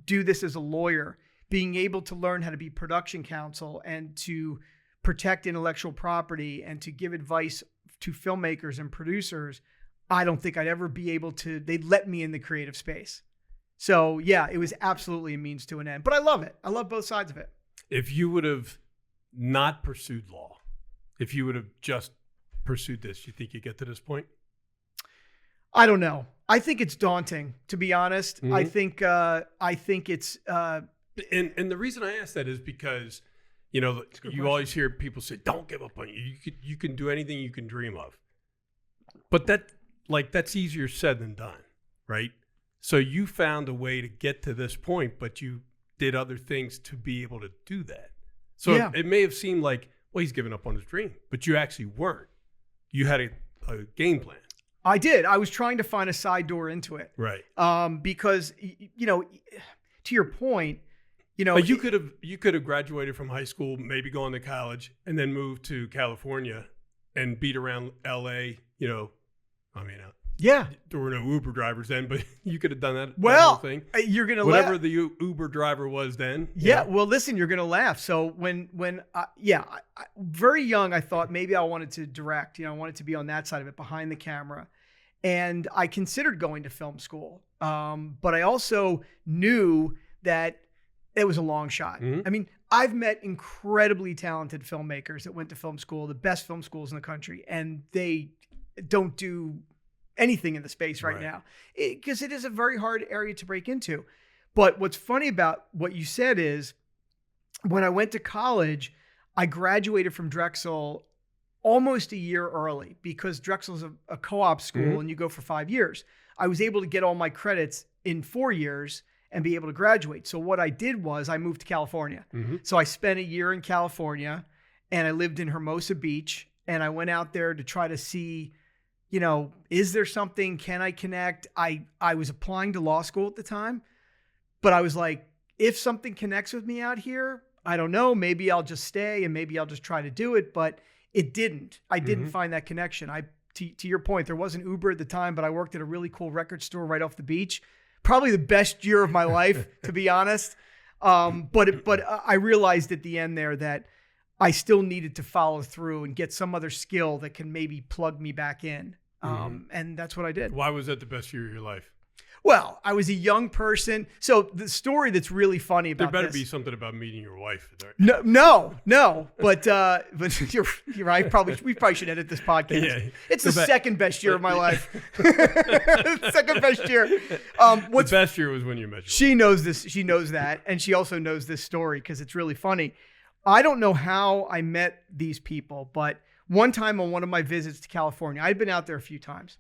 do this as a lawyer, being able to learn how to be production counsel and to protect intellectual property and to give advice to filmmakers and producers, I don't think I'd ever be able to, they'd let me in the creative space. So yeah, it was absolutely a means to an end, but I love it. I love both sides of it. If you would have not pursued law, if you would have just pursued this, you think you get to this point? I don't know. I think it's daunting, to be honest. I think it's, and the reason I ask that is because, you always hear people say, don't give up on you. You can do anything you can dream of. But that's easier said than done, right? So you found a way to get to this point, but you did other things to be able to do that. So it may have seemed like, well, he's giving up on his dream, but you actually weren't. You had a game plan. I did. I was trying to find a side door into it. Right. Because, to your point, you could have graduated from high school, maybe gone to college, and then moved to California and beat around LA. There were no Uber drivers then, but you could have done that. Well, whole thing. You're gonna whatever the Uber driver was then. Yeah. Well, listen, you're gonna laugh. So when very young, I thought maybe I wanted to direct. I wanted to be on that side of it, behind the camera, and I considered going to film school. But I also knew that it was a long shot. I mean, I've met incredibly talented filmmakers that went to film school, the best film schools in the country, and they don't do anything in the space right now because it is a very hard area to break into. But what's funny about what you said is when I went to college, I graduated from Drexel almost a year early because Drexel's a co-op school and you go for 5 years. I was able to get all my credits in 4 years and be able to graduate. So what I did was I moved to California. So I spent a year in California, and I lived in Hermosa Beach, and I went out there to try to see, you know, is there something, can I connect? I was applying to law school at the time, but I was like, if something connects with me out here, I don't know, maybe I'll just stay and maybe I'll just try to do it. But it didn't. I didn't find that connection. To your point, there wasn't Uber at the time, but I worked at a really cool record store right off the beach. Probably the best year of my life, to be honest. But I realized at the end there that I still needed to follow through and get some other skill that can maybe plug me back in. And that's what I did. Why was that the best year of your life? Well, I was a young person. So the story that's really funny about there better be something about meeting your wife. No. But you're right. We probably should edit this podcast. Yeah. It's the second best year of my life. Second best year. The best year was when you met. She knows this. She knows that, and she also knows this story because it's really funny. I don't know how I met these people, but one time on one of my visits to California, I'd been out there a few times.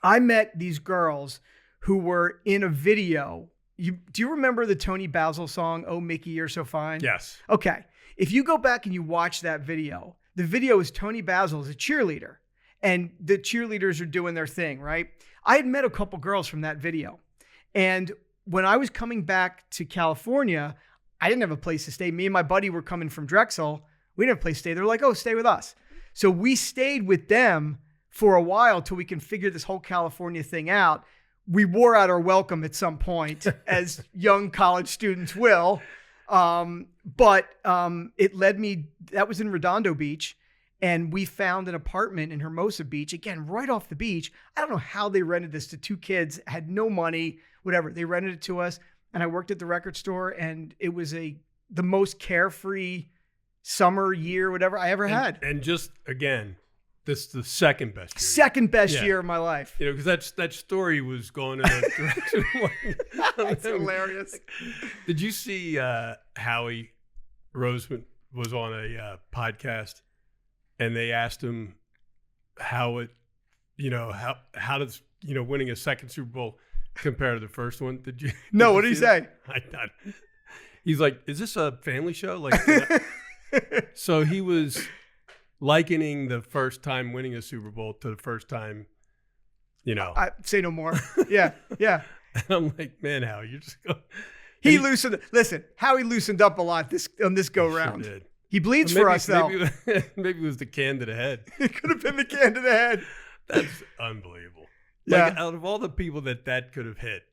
I met these girls who were in a video. Do you remember the Tony Basil song, "Oh Mickey, You're So Fine"? Yes. Okay. If you go back and you watch that video, the video is Tony Basil as a cheerleader, and the cheerleaders are doing their thing, right? I had met a couple girls from that video. And when I was coming back to California, I didn't have a place to stay. Me and my buddy were coming from Drexel. We didn't have a place to stay. They're like, oh, stay with us. So we stayed with them for a while till we can figure this whole California thing out. We wore out our welcome at some point, as young college students will. But it led me, that was in Redondo Beach, and we found an apartment in Hermosa Beach, again, right off the beach. I don't know how they rented this to two kids, had no money, whatever. They rented it to us, and I worked at the record store, and it was the most carefree summer year, whatever I ever had. And just, again, this is the second best year. Second best year of my life. You know, because that story was going in a direction. That's hilarious. Did you see Howie Roseman was on a podcast, and they asked him how it, how does, winning a second Super Bowl compare to the first one? Did you? No, what did he say? He's like, is this a family show? Like, so he was likening the first time winning a Super Bowl to the first time, I say no more. Yeah. And I'm like, man, Howie, you're just going. Howie loosened up a lot on this go round. Sure did. He bleeds for us, though. Maybe it was the can to the head. It could have been the can to the head. That's unbelievable. Yeah. Like, out of all the people that could have hit.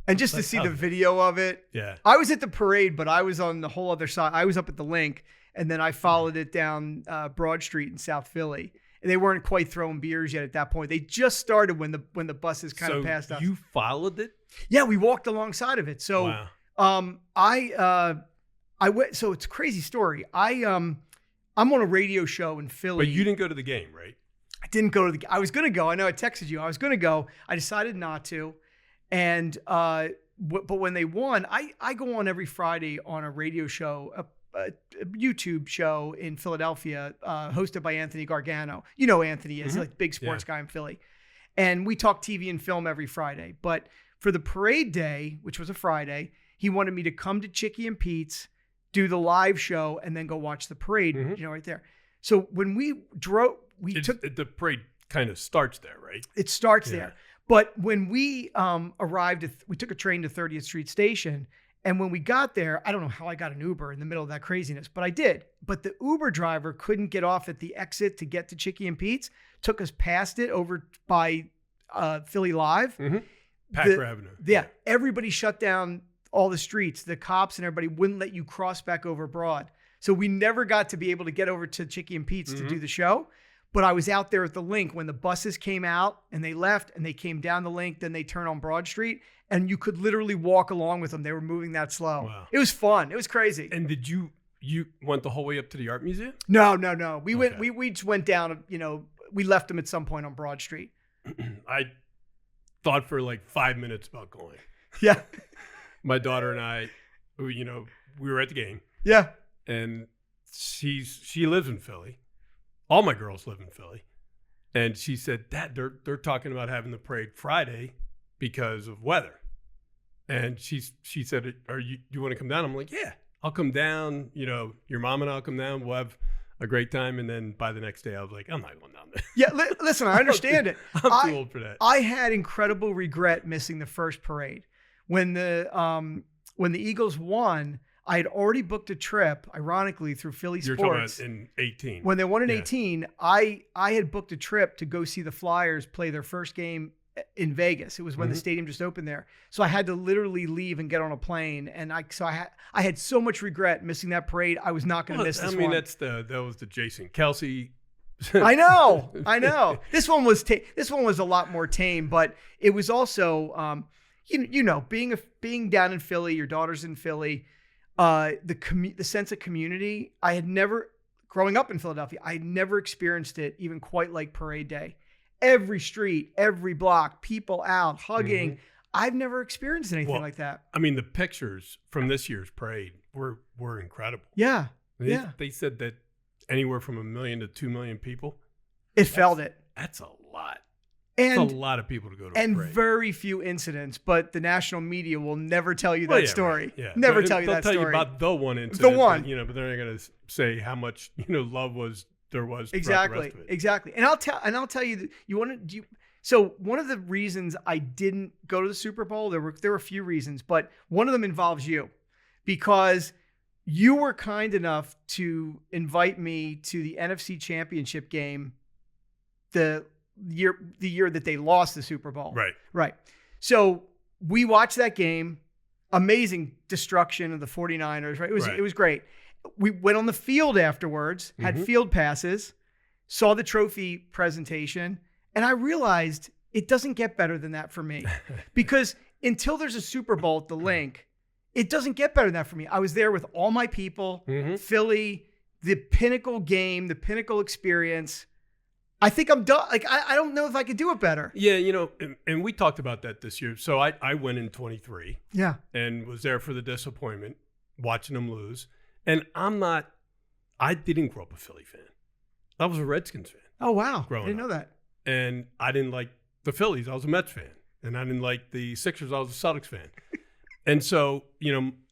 And just to see the video of it. Yeah. I was at the parade, but I was on the whole other side. I was up at the link, and then I followed it down Broad Street in South Philly. And they weren't quite throwing beers yet at that point. They just started when the buses kind of passed us. You followed it? Yeah, we walked alongside of it. So wow. I went. So it's a crazy story. I'm on a radio show in Philly. But you didn't go to the game, right? I didn't go to I was going to go. I know I texted you. I was going to go. I decided not to. And but when they won, I go on every Friday on a radio show, a YouTube show in Philadelphia, hosted by Anthony Gargano. You know Anthony is like the big sports guy in Philly. And we talk TV and film every Friday. But for the parade day, which was a Friday, he wanted me to come to Chicky and Pete's, do the live show, and then go watch the parade, right there. So when we drove, the parade kind of starts there, right? It starts there. But when we arrived, we took a train to 30th Street Station. And when we got there, I don't know how I got an Uber in the middle of that craziness, but I did. But the Uber driver couldn't get off at the exit to get to Chicky and Pete's, took us past it over by Philly Live. Packer Avenue. Yeah. Everybody shut down all the streets. The cops and everybody wouldn't let you cross back over Broad. So we never got to be able to get over to Chicky and Pete's to do the show. But I was out there at the link when the buses came out and they left and they came down the link, then they turned on Broad Street, and you could literally walk along with them. They were moving that slow. Wow. It was fun. It was crazy. And did you went the whole way up to the art museum? No. We just went down, we left them at some point on Broad Street. I thought for like 5 minutes about going. Yeah. My daughter and I, we were at the game. Yeah. And she lives in Philly. All my girls live in Philly. And she said, Dad, they're talking about having the parade Friday because of weather. And she said, you want to come down? I'm like, yeah, I'll come down. Your mom and I'll come down. We'll have a great time. And then by the next day, I was like, I'm not going down there. Yeah, listen, I understand it. I'm too old for that. I had incredible regret missing the first parade. When the Eagles won, I had already booked a trip, ironically, through Philly You're Sports. talking about in 18. When they won in 18, I had booked a trip to go see the Flyers play their first game in Vegas. It was when the stadium just opened there. So I had to literally leave and get on a plane. And I had so much regret missing that parade. I was not going to miss this one. I mean, that was the Jason Kelsey. I know. This one was a lot more tame, but it was also, being down in Philly, your daughter's in Philly, the sense of community. I had never, growing up in Philadelphia, I had never experienced it even quite like Parade Day. Every street, every block, people out hugging. Mm-hmm. I've never experienced anything like that. I mean, the pictures from this year's parade were incredible. Yeah. They said that anywhere from 1 million to 2 million people. Felt it. That's a lot. And that's a lot of people to go to a parade. And very few incidents, but the national media will never tell you that story. Right. Yeah. Never tell you that story. They'll tell you about the one incident. The one. But they're not going to say how much, love there was. Exactly. The rest of it. Exactly. And I'll tell you that so one of the reasons I didn't go to the Super Bowl, there were a few reasons, but one of them involves you, because you were kind enough to invite me to the NFC Championship game the year that they lost the Super Bowl. Right. So we watched that game. Amazing destruction of the 49ers, right? It was great. We went on the field afterwards, had field passes, saw the trophy presentation, and I realized it doesn't get better than that for me. Because until there's a Super Bowl at the Link, it doesn't get better than that for me. I was there with all my people, Philly, the pinnacle game, the pinnacle experience. I think I'm done. Like, I don't know if I could do it better. Yeah, and we talked about that this year. So I went in 23. Yeah. And was there for the disappointment, watching them lose. And I didn't grow up a Philly fan. I was a Redskins fan. Oh, wow. I didn't know that. And I didn't like the Phillies. I was a Mets fan. And I didn't like the Sixers. I was a Celtics fan. And so,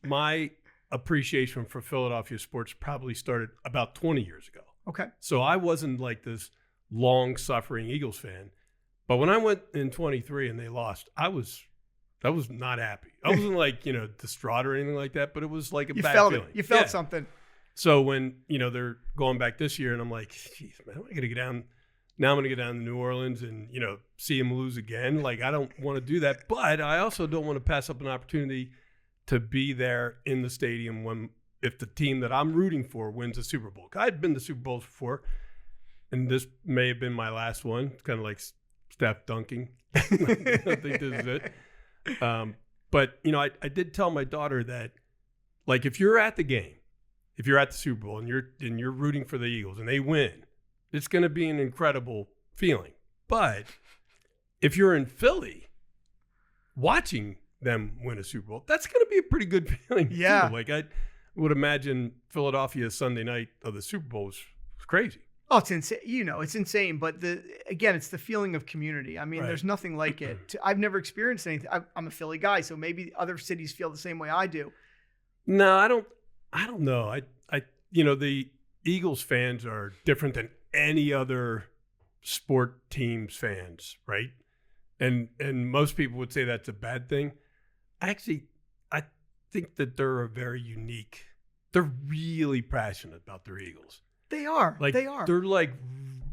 my appreciation for Philadelphia sports probably started about 20 years ago. Okay. So I wasn't like this long-suffering Eagles fan. But when I went in 23 and they lost, I was not happy. I wasn't like, distraught or anything like that, but it was like a bad feeling. You felt something. So when, they're going back this year and I'm like, geez, man, I'm going to get down. Now I'm going to get down to New Orleans and, see them lose again. Like, I don't want to do that. But I also don't want to pass up an opportunity to be there in the stadium if the team that I'm rooting for wins the Super Bowl. I'd been to Super Bowls before, and this may have been my last one. It's kind of like Steph dunking. I think this is it. But, I did tell my daughter that, like, if you're at the game, if you're at the Super Bowl and you're rooting for the Eagles and they win, it's going to be an incredible feeling. But if you're in Philly watching them win a Super Bowl, that's going to be a pretty good feeling. Yeah. Too. Like, I would imagine Philadelphia Sunday night of the Super Bowl was crazy. Oh, it's insane. It's insane. But it's the feeling of community. I mean, There's nothing like it. I've never experienced anything. I'm a Philly guy, so maybe other cities feel the same way I do. No, I don't know. The Eagles fans are different than any other sport team's fans, right? And most people would say that's a bad thing. I think that they're very unique. They're really passionate about their Eagles. They are. They're like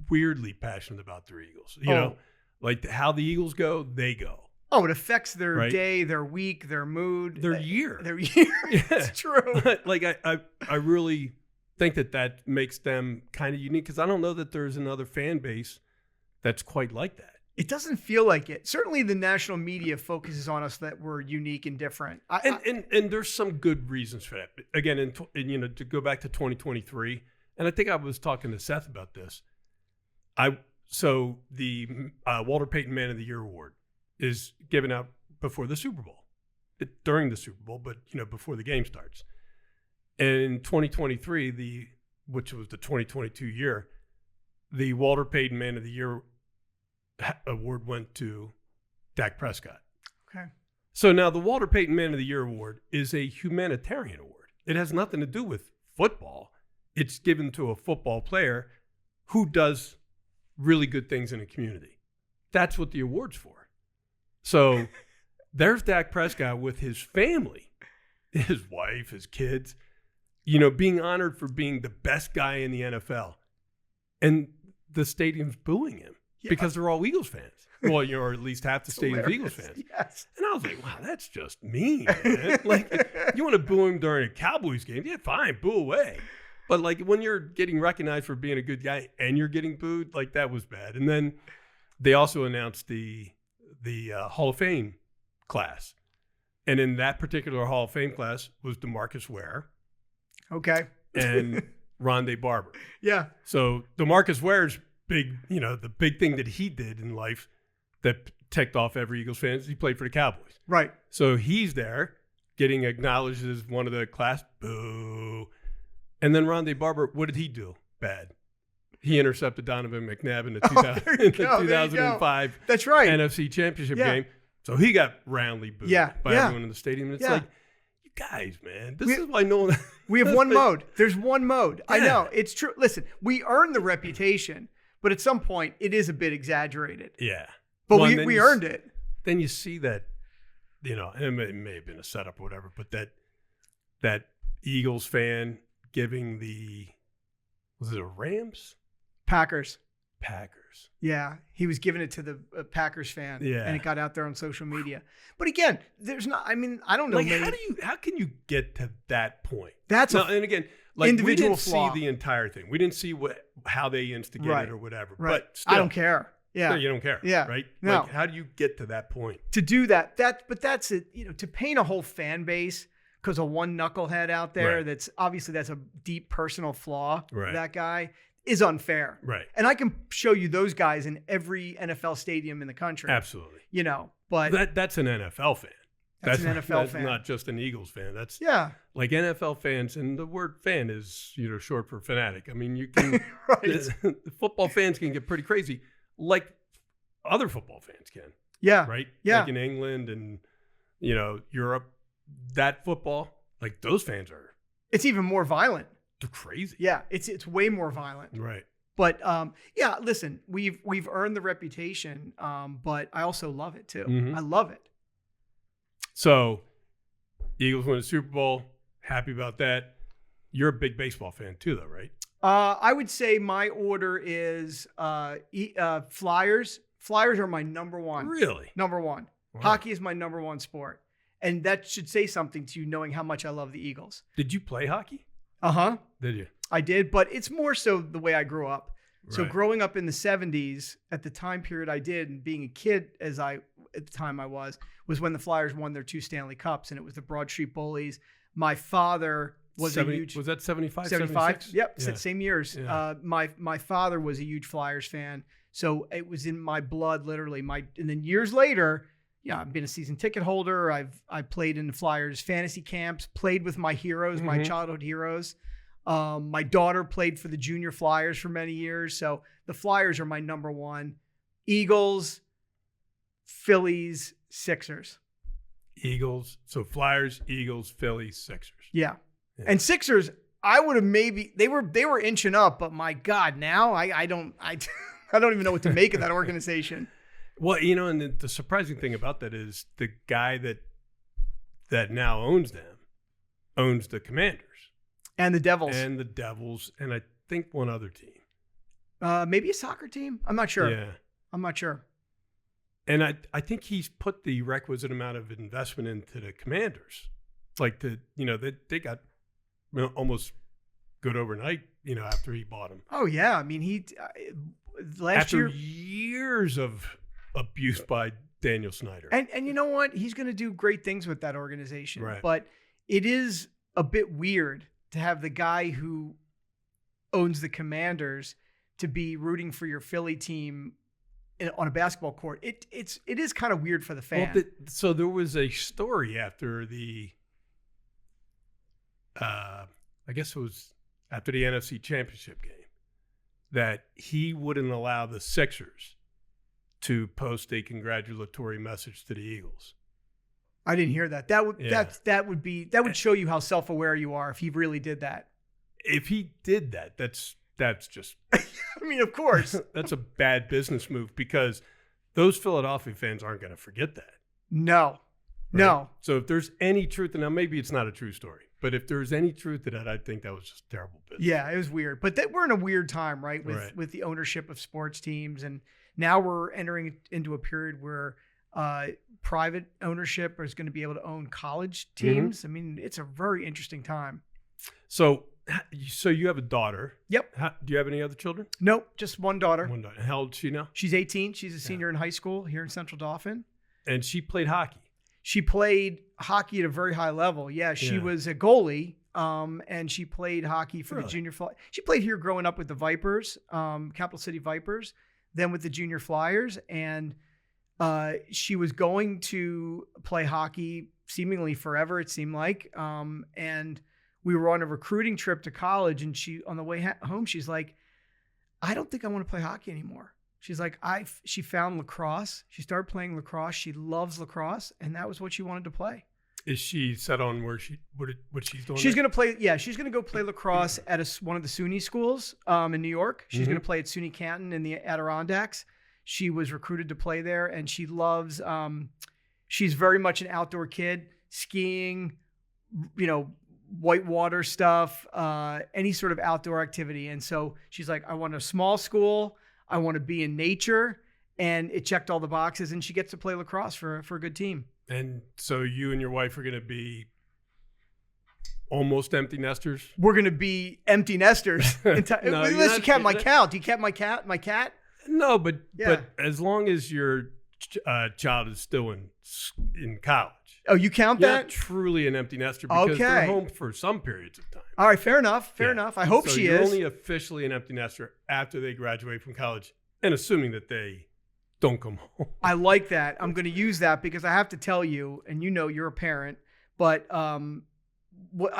weirdly passionate about their Eagles. You know, like how the Eagles go, they go. Oh, it affects their day, their week, their mood, their year. Their year. Yeah. It's true. Like I really think that makes them kind of unique, because I don't know that there's another fan base that's quite like that. It doesn't feel like it. Certainly the national media focuses on us that we're unique and different. And there's some good reasons for that. Again, to go back to 2023, and I think I was talking to Seth about this. So the Walter Payton Man of the Year award is given out before the Super Bowl, during the Super Bowl, but before the game starts. And in 2023, which was the 2022 year, the Walter Payton Man of the Year award went to Dak Prescott. Okay. So now the Walter Payton Man of the Year award is a humanitarian award. It has nothing to do with football. It's given to a football player who does really good things in a community. That's what the award's for. So there's Dak Prescott with his family, his wife, his kids, being honored for being the best guy in the NFL. And the stadium's booing him because they're all Eagles fans. Well, or at least half the stadium's Eagles fans. Yes. And I was like, wow, that's just mean, man. Like, you want to boo him during a Cowboys game? Yeah, fine, boo away. But like when you're getting recognized for being a good guy and you're getting booed, like that was bad. And then they also announced the Hall of Fame class. And in that particular Hall of Fame class was DeMarcus Ware. Okay. And Rondé Barber. Yeah. So DeMarcus Ware's big, the big thing that he did in life that ticked off every Eagles fan is he played for the Cowboys. Right. So he's there getting acknowledged as one of the class. Boo. And then Rondé Barber, what did he do? Bad. He intercepted Donovan McNabb in the 2005 That's right. NFC Championship game. So he got roundly booed by everyone in the stadium. And it's like, you guys, man, this is why no one. We have one mode. There's one mode. I know. It's true. Listen, we earn the reputation, but at some point it is a bit exaggerated. Yeah. But we earned it. Then you see that, and it may have been a setup or whatever, but that Eagles fan giving was it a Rams? Packers. Yeah. He was giving it to the Packers fan. Yeah. And it got out there on social media. But again, there's not, I don't know. Like, how can you get to that point? That's and again, like individual we didn't flaw. see the entire thing. We didn't see how they instigated it or whatever. Right. But still, I don't care. Yeah. No, you don't care. Yeah. Right? No. Like, how do you get to that point? To do that, that's it, to paint a whole fan base because of one knucklehead out there that's a deep personal flaw, that guy, is unfair. Right. And I can show you those guys in every NFL stadium in the country. Absolutely. But that's an NFL fan. That's an NFL fan. Not just an Eagles fan. That's like NFL fans, and the word fan is short for fanatic. I mean, you can football fans can get pretty crazy, like other football fans can. Yeah. Right. Yeah. Like in England and Europe, that football, like those fans are. It's even more violent. They're crazy. Yeah. It's way more violent. Right. But listen, we've earned the reputation, but I also love it too. Mm-hmm. I love it. So, Eagles win the Super Bowl. Happy about that. You're a big baseball fan too, though, right? I would say my order is Flyers. Flyers are my number one. Really? Number one. Wow. Hockey is my number one sport. And that should say something to you, knowing how much I love the Eagles. Did you play hockey? Uh-huh. Did you? I did, but it's more so the way I grew up. Right. So growing up in the 70s, at the time period I did, and being a kid at the time I was when the Flyers won their 2 Stanley Cups, and it was the Broad Street Bullies. My father was a huge... Was that 75, 75? 76? Yep, Yeah. Same years. Yeah. My father was a huge Flyers fan, so it was in my blood, literally. And then years later, I've been a season ticket holder. I played in the Flyers fantasy camps, played with my heroes, my childhood heroes. My daughter played for the junior Flyers for many years. So the Flyers are my number one. Eagles, Phillies, Sixers. Eagles. So Flyers, Eagles, Phillies, Sixers. Yeah. And Sixers, I would have they were inching up, but my God, now I don't even know what to make of that organization. Well, and the surprising thing about that is the guy that now owns them owns the Commanders. And the Devils. And I think one other team. Maybe a soccer team? I'm not sure. Yeah. I'm not sure. And I think he's put the requisite amount of investment into the Commanders. Like they got almost good overnight, after he bought them. Oh, yeah. I mean, he after years of abuse by Daniel Snyder. And you know what? He's going to do great things with that organization. Right. But it is a bit weird to have the guy who owns the Commanders to be rooting for your Philly team on a basketball court. It is kind of weird for the fan. Well, so there was a story after I guess it was after the NFC Championship game, that he wouldn't allow the Sixers to post a congratulatory message to the Eagles. I didn't hear that. That would Yeah. that would show you how self-aware you are if he really did that. If he did that, that's just I mean, of course. that's a bad business move, because those Philadelphia fans aren't going to forget that. No. Right? No. So if there's any truth, and now maybe it's not a true story, but if there's any truth to that, I think that was just terrible business. Yeah, it was weird. But we're in a weird time, right? With the ownership of sports teams, and now we're entering into a period where private ownership is going to be able to own college teams. I mean, it's a very interesting time. So you have a daughter. Yep. Do you have any other children? Nope, just one daughter. One daughter. How old is she now? She's 18. She's a senior in high school here in Central Dauphin. And she played hockey. She played hockey at a very high level. Yeah, she was a goalie, and she played hockey for the junior fly. She played here growing up with the Vipers, Capital City Vipers, then with the junior Flyers, and she was going to play hockey seemingly forever, it seemed like. And we were on a recruiting trip to college, and she, on the way home, she's like, I don't think I want to play hockey anymore. She's like, she found lacrosse. She started playing lacrosse. She loves lacrosse, and that was what she wanted to play. Is she set on what she's doing? She's going to play. Yeah, she's going to go play lacrosse at one of the SUNY schools in New York. She's going to play at SUNY Canton in the Adirondacks. She was recruited to play there, and she loves. She's very much an outdoor kid, skiing, whitewater stuff, any sort of outdoor activity. And so she's like, I want a small school. I want to be in nature, and it checked all the boxes, and she gets to play lacrosse for a good team. And so you and your wife are going to be almost empty nesters? We're going to be empty nesters. Unless you count my cat. Do you count my cat? No, but as long as your child is still in college. Oh, you count You're that? not truly an empty nester, because they're home for some periods of time. All right, fair enough. Fair enough. I hope she you're is. only officially an empty nester after they graduate from college, and assuming that they don't come home. I like that. I'm going to use that, because I have to tell you, and you're a parent, but I'm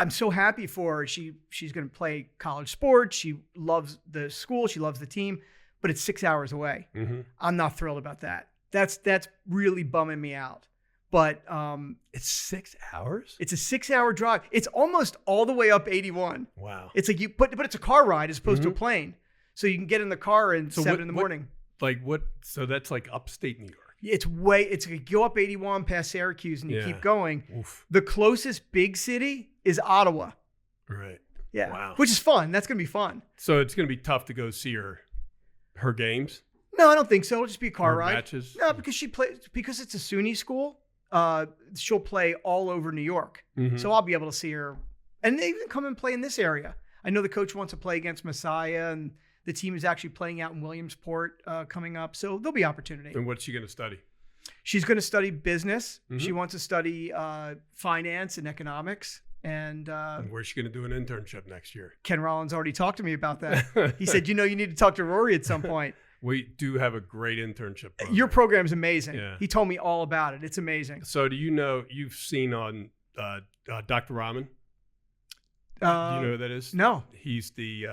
so happy for her. She's going to play college sports. She loves the school. She loves the team, but it's 6 hours away. Mm-hmm. I'm not thrilled about that. That's really bumming me out. But it's 6 hours? It's a 6 hour drive. It's almost all the way up 81. Wow. It's like but it's a car ride as opposed to a plane. So you can get in the car at 7 in the morning. So that's like upstate New York. It's like you go up 81 past Syracuse and you keep going. Oof. The closest big city is Ottawa. Right. Yeah. Wow. Which is fun. That's going to be fun. So it's going to be tough to go see her games? No, I don't think so. It'll just be a car ride. Matches? No, because because it's a SUNY school. She'll play all over New York. Mm-hmm. So I'll be able to see her. And they even come and play in this area. I know the coach wants to play against Messiah, and the team is actually playing out in Williamsport coming up. So there'll be opportunity. And what's she going to study? She's going to study business. Mm-hmm. She wants to study finance and economics. And where's she going to do an internship next year? Ken Rollins already talked to me about that. He said, you need to talk to Rory at some point. We do have a great internship program. Your program's amazing. Yeah. He told me all about it. It's amazing. So do you know, you've seen on Dr. Rahman? Do you know who that is? No. He's the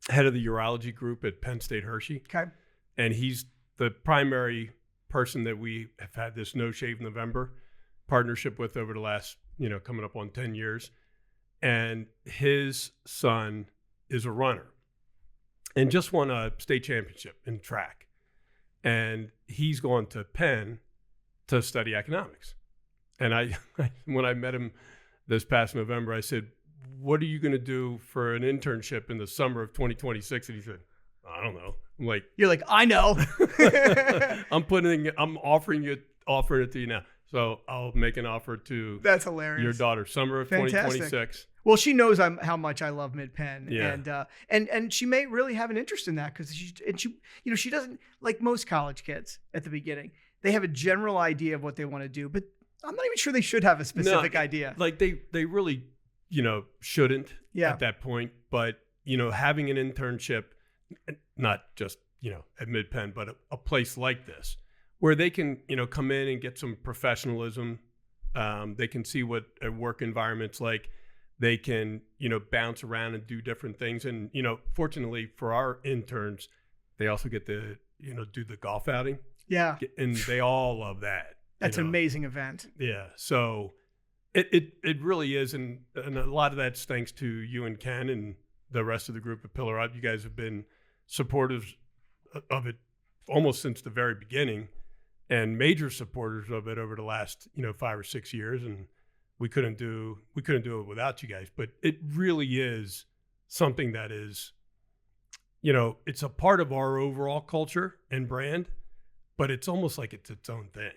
head of the urology group at Penn State Hershey. Okay. And he's the primary person that we have had this No Shave November partnership with over the last, coming up on 10 years. And his son is a runner and just won a state championship in track. And he's gone to Penn to study economics. And when I met him this past November, I said, what are you going to do for an internship in the summer of 2026? And he said, I don't know. I'm like, you're like, I know. I'm offering it to you now. So I'll make an offer to that's hilarious. Your daughter, summer of 2026. Well, she knows how much I love Mid-Penn, yeah. and she may really have an interest in that because she doesn't, like most college kids at the beginning. They have a general idea of what they want to do, but I'm not even sure they should have a specific idea. Like they really, shouldn't at that point. But having an internship, not just at Mid-Penn, but a place like this where they can come in and get some professionalism. They can see what a work environment's like. They can, bounce around and do different things. And, fortunately for our interns, they also get to, do the golf outing. Yeah. And they all love that. That's an amazing event. Yeah. So it really is. And a lot of that's thanks to you and Ken and the rest of the group at Pillar Up. You guys have been supportive of it almost since the very beginning, and major supporters of it over the last 5 or 6 years. And we couldn't do it without you guys. But it really is something that is, it's a part of our overall culture and brand, but it's almost like it's its own thing.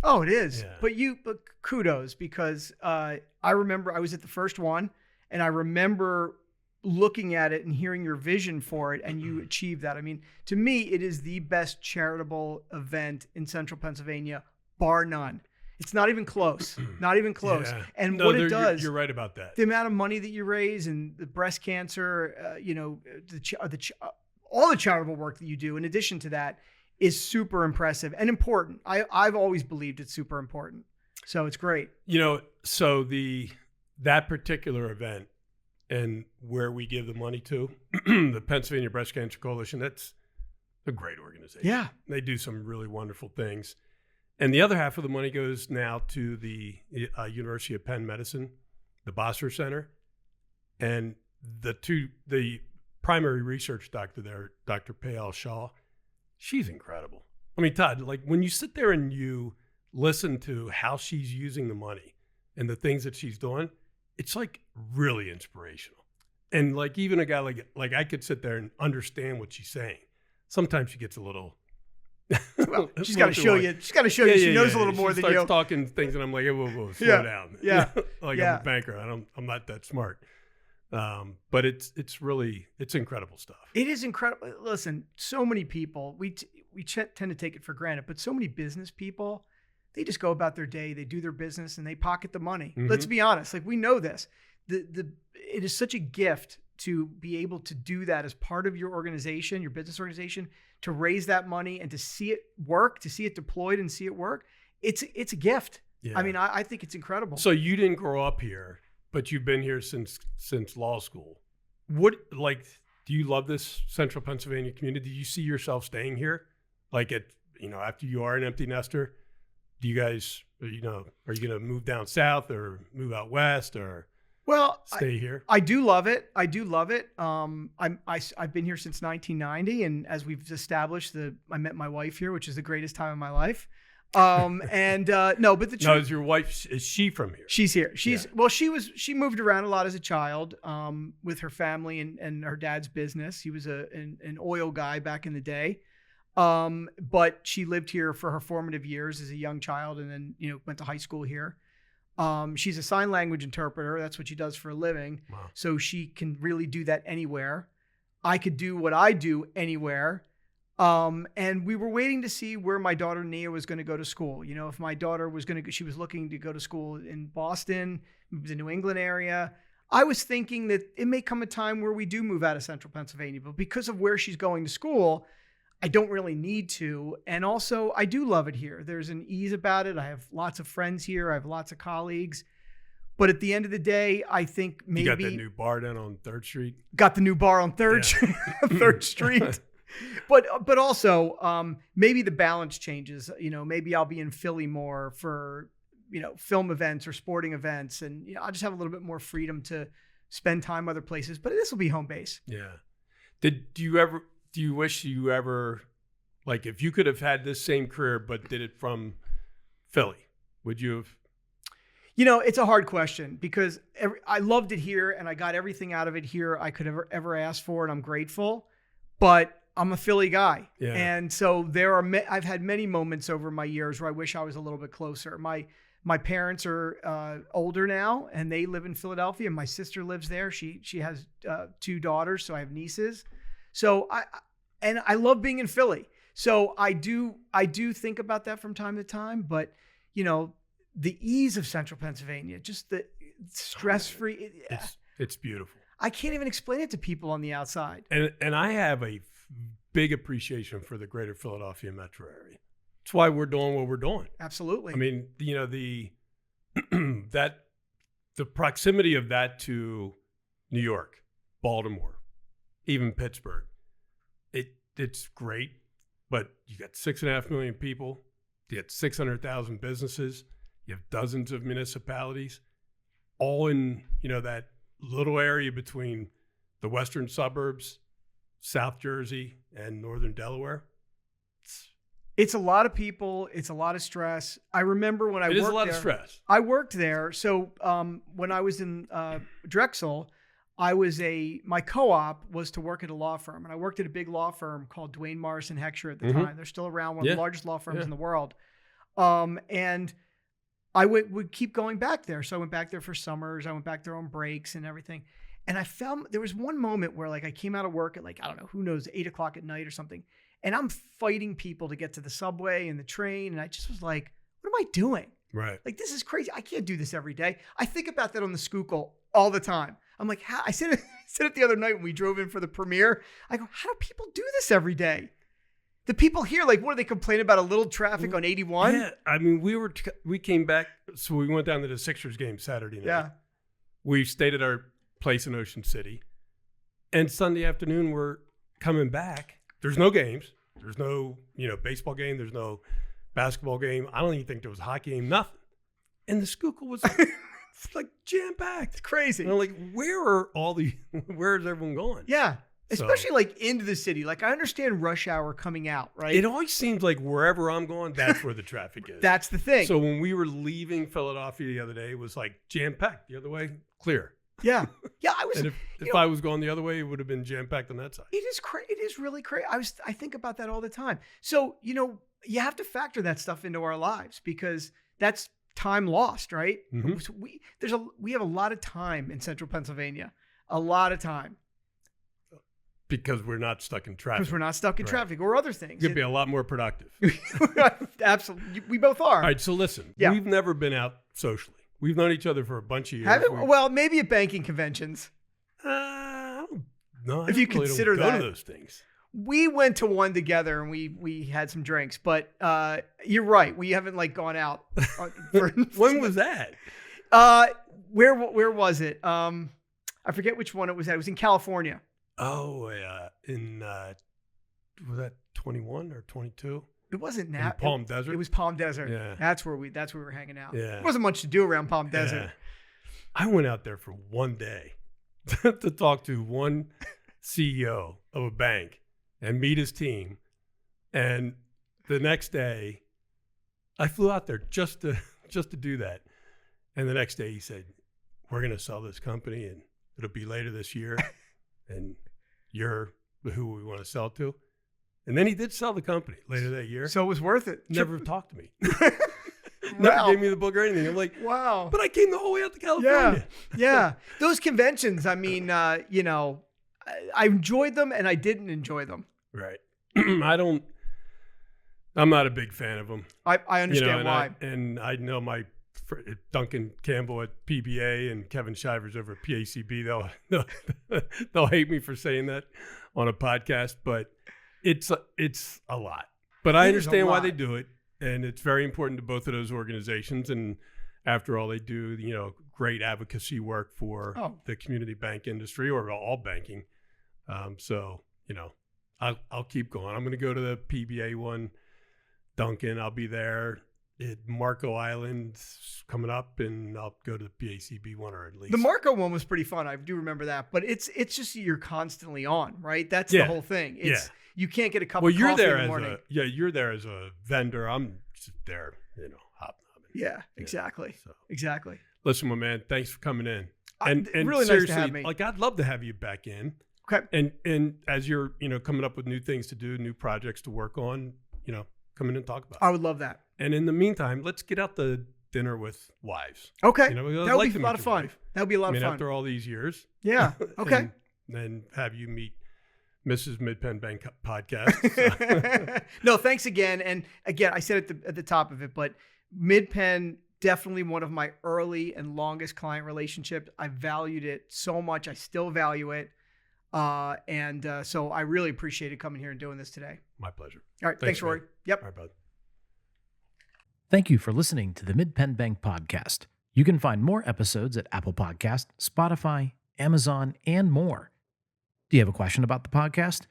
Oh, it is. Yeah. But kudos, because I remember I was at the first one, and I remember looking at it and hearing your vision for it, and you achieved that. I mean, to me, it is the best charitable event in Central Pennsylvania, bar none. It's not even close. Not even close. Yeah. And what it does, you're right about that. the amount of money that you raise, and the breast cancer, all the charitable work that you do, in addition to that, is super impressive and important. I've always believed it's super important. So it's great. So that particular event and where we give the money to, the Pennsylvania Breast Cancer Coalition, that's a great organization. Yeah. They do some really wonderful things. And the other half of the money goes now to the University of Penn Medicine, the Bosser Center. And the primary research doctor there, Dr. Payal Shah, she's incredible. I mean, Todd, like when you sit there and you listen to how she's using the money and the things that she's doing, it's like really inspirational. And like even a guy like I could sit there and understand what she's saying. Sometimes she gets a little. Well, she's got to show you. She's got to show you. She knows a little more than you. She starts talking things, and I'm like, whoa, slow down. Yeah, I'm a banker. I'm not that smart. But it's incredible stuff. It is incredible. Listen, so many people, we tend to take it for granted, but so many business people, they just go about their day, they do their business, and they pocket the money. Mm-hmm. Let's be honest. Like, we know this. It is such a gift to be able to do that as part of your organization, your business organization, to raise that money and to see it work, to see it deployed and see it work. It's a gift. Yeah. I mean, I think it's incredible. So you didn't grow up here, but you've been here since law school. Do you love this Central Pennsylvania community? Do you see yourself staying here? Like after you are an empty nester, do you guys, are you going to move down south or move out west or stay here? I do love it. I've been here since 1990. And as we've established, I met my wife here, which is the greatest time of my life. But the truth, no, is your wife, is she from here? She's here. She moved around a lot as a child, with her family and her dad's business. He was an oil guy back in the day. But she lived here for her formative years as a young child, and then, went to high school here. She's a sign language interpreter. That's what she does for a living. Wow. So she can really do that anywhere. I could do what I do anywhere. And we were waiting to see where my daughter Nia was going to go to school. If my daughter was she was looking to go to school in Boston, the New England area. I was thinking that it may come a time where we do move out of Central Pennsylvania, but because of where she's going to school, I don't really need to. And also, I do love it here. There's an ease about it. I have lots of friends here. I have lots of colleagues. But at the end of the day, I think maybe... You got that new bar down on 3rd Street? Got the new bar on 3rd Street. But also, maybe the balance changes. Maybe I'll be in Philly more for, film events or sporting events. And I'll just have a little bit more freedom to spend time other places. But this will be home base. Yeah. Do you wish you ever, like, if you could have had this same career but did it from Philly, would you have? It's a hard question because I loved it here and I got everything out of it here I could ever ask for, and I'm grateful. But I'm a Philly guy, and so I've had many moments over my years where I wish I was a little bit closer. My parents are older now, and they live in Philadelphia. My sister lives there. She has 2 daughters, so I have nieces. So I love being in Philly. So I do think about that from time to time, but the ease of Central Pennsylvania, just the stress-free. It's beautiful. I can't even explain it to people on the outside. And I have a big appreciation for the greater Philadelphia metro area. That's why we're doing what we're doing. Absolutely. I mean, the proximity of that to New York, Baltimore, even Pittsburgh, it's great, but you got 6.5 million people, You had 600,000 businesses. You have dozens of municipalities, all in, that little area between the western suburbs, South Jersey, and northern Delaware. It's a lot of people. It's a lot of stress. I remember when I worked there. It is a lot of stress. I worked there. So when I was in Drexel, my co-op was to work at a law firm. And I worked at a big law firm called Duane Morrison Heckscher at the time. They're still around, one of the largest law firms in the world. And I would keep going back there. So I went back there for summers. I went back there on breaks and everything. And I found there was one moment where I came out of work at I don't know, who knows, 8 o'clock at night or something. And I'm fighting people to get to the subway and the train. And I just was like, what am I doing? Right. This is crazy. I can't do this every day. I think about that on the Schuylkill all the time. I'm like, I said it the other night when we drove in for the premiere. I go, how do people do this every day? The people here, what do they complain about? A little traffic on 81? Yeah. I mean, we came back. So we went down to the Sixers game Saturday night. Yeah. We stayed at our place in Ocean City. And Sunday afternoon, we're coming back. There's no games. There's no, baseball game. There's no basketball game. I don't even think there was a hockey game, nothing. And the Schuylkill was jam-packed. It's crazy. And I'm where is everyone going? Yeah. Especially into the city. I understand rush hour coming out, right? It always seems like wherever I'm going, that's where the traffic is. That's the thing. So when we were leaving Philadelphia the other day, it was jam-packed. The other way, clear. Yeah. Yeah, I was. And if I was going the other way, it would have been jam-packed on that side. It is crazy. It is really crazy. I think about that all the time. So, you have to factor that stuff into our lives because that's time lost, right? Mm-hmm. So we have a lot of time in central Pennsylvania. A lot of time. Because we're not stuck in traffic. Because we're not stuck in traffic or other things. Could be a lot more productive. Absolutely. We both are. All right, so listen. Yeah. We've never been out socially. We've known each other for a bunch of years. Well, maybe at banking conventions. I don't know. If you consider that. Go to those things. We went to one together and we had some drinks, but you're right. We haven't gone out. When was that? Where was it? I forget which one it was at. It was in California. Oh, was that 21 or 22? It wasn't now. Palm Desert? It was Palm Desert. Yeah. That's where we were hanging out. Yeah. There wasn't much to do around Palm Desert. Yeah. I went out there for one day to talk to one CEO of a bank and meet his team. And the next day, I flew out there just to do that. And the next day he said, we're going to sell this company and it'll be later this year. And you're who we want to sell to. And then he did sell the company later that year. So it was worth it. Never talked to me. Never gave me the book or anything. I'm like, wow. But I came the whole way out to California. Yeah. Those conventions, I mean, I enjoyed them and I didn't enjoy them. Right. I'm not a big fan of them. I understand why. I know my Duncan Campbell at PBA and Kevin Shivers over at PACB. They'll hate me for saying that on a podcast, but it's a lot. But I understand why they do it, and it's very important to both of those organizations. And after all, they do great advocacy work for the community bank industry or all banking. So I'll keep going. I'm going to go to the PBA one. Duncan, I'll be there. Marco Island coming up, and I'll go to the PACB one or at least. The Marco one was pretty fun. I do remember that, but it's just you're constantly on, right? That's the whole thing. You can't get a cup of coffee in the morning. You're there as a vendor. I'm just there, hobnobbing. Yeah, exactly. Exactly. Listen, my man, thanks for coming in. And really seriously, nice to have me. I'd love to have you back in. Okay. And as you're, coming up with new things to do, new projects to work on, come in and talk about it. I would love that. And in the meantime, let's get out to dinner with wives. Okay. That would be a lot of fun. That would be a lot of fun. After all these years. Yeah. Okay. and then have you meet Mrs. Mid-Penn Bank podcast. So. No, thanks again. And again, I said at the top of it, but Mid-Penn, definitely one of my early and longest client relationships. I valued it so much. I still value it. So I really appreciated coming here and doing this today. My pleasure. All right. Thanks Rory. Man. Yep. All right, bud. Thank you for listening to the Mid-Penn Bank podcast. You can find more episodes at Apple Podcast, Spotify, Amazon, and more. Do you have a question about the podcast?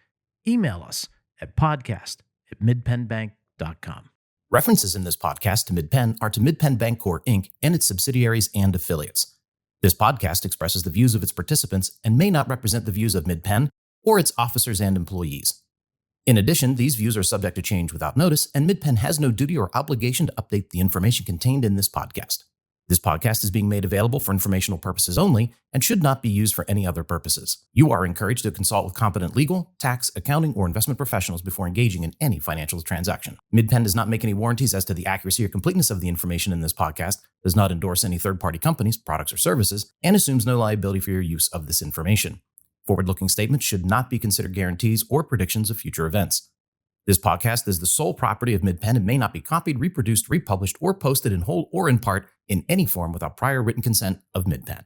Email us at podcast@midpennbank.com. References in this podcast to MidPenn are to MidPenn Bancorp, Inc. and its subsidiaries and affiliates. This podcast expresses the views of its participants and may not represent the views of MidPenn or its officers and employees. In addition, these views are subject to change without notice, and MidPenn has no duty or obligation to update the information contained in this podcast. This podcast is being made available for informational purposes only and should not be used for any other purposes. You are encouraged to consult with competent legal, tax, accounting, or investment professionals before engaging in any financial transaction. MidPenn does not make any warranties as to the accuracy or completeness of the information in this podcast, does not endorse any third-party companies, products, or services, and assumes no liability for your use of this information. Forward-looking statements should not be considered guarantees or predictions of future events. This podcast is the sole property of MidPenn and may not be copied, reproduced, republished, or posted in whole or in part in any form without prior written consent of MidPenn.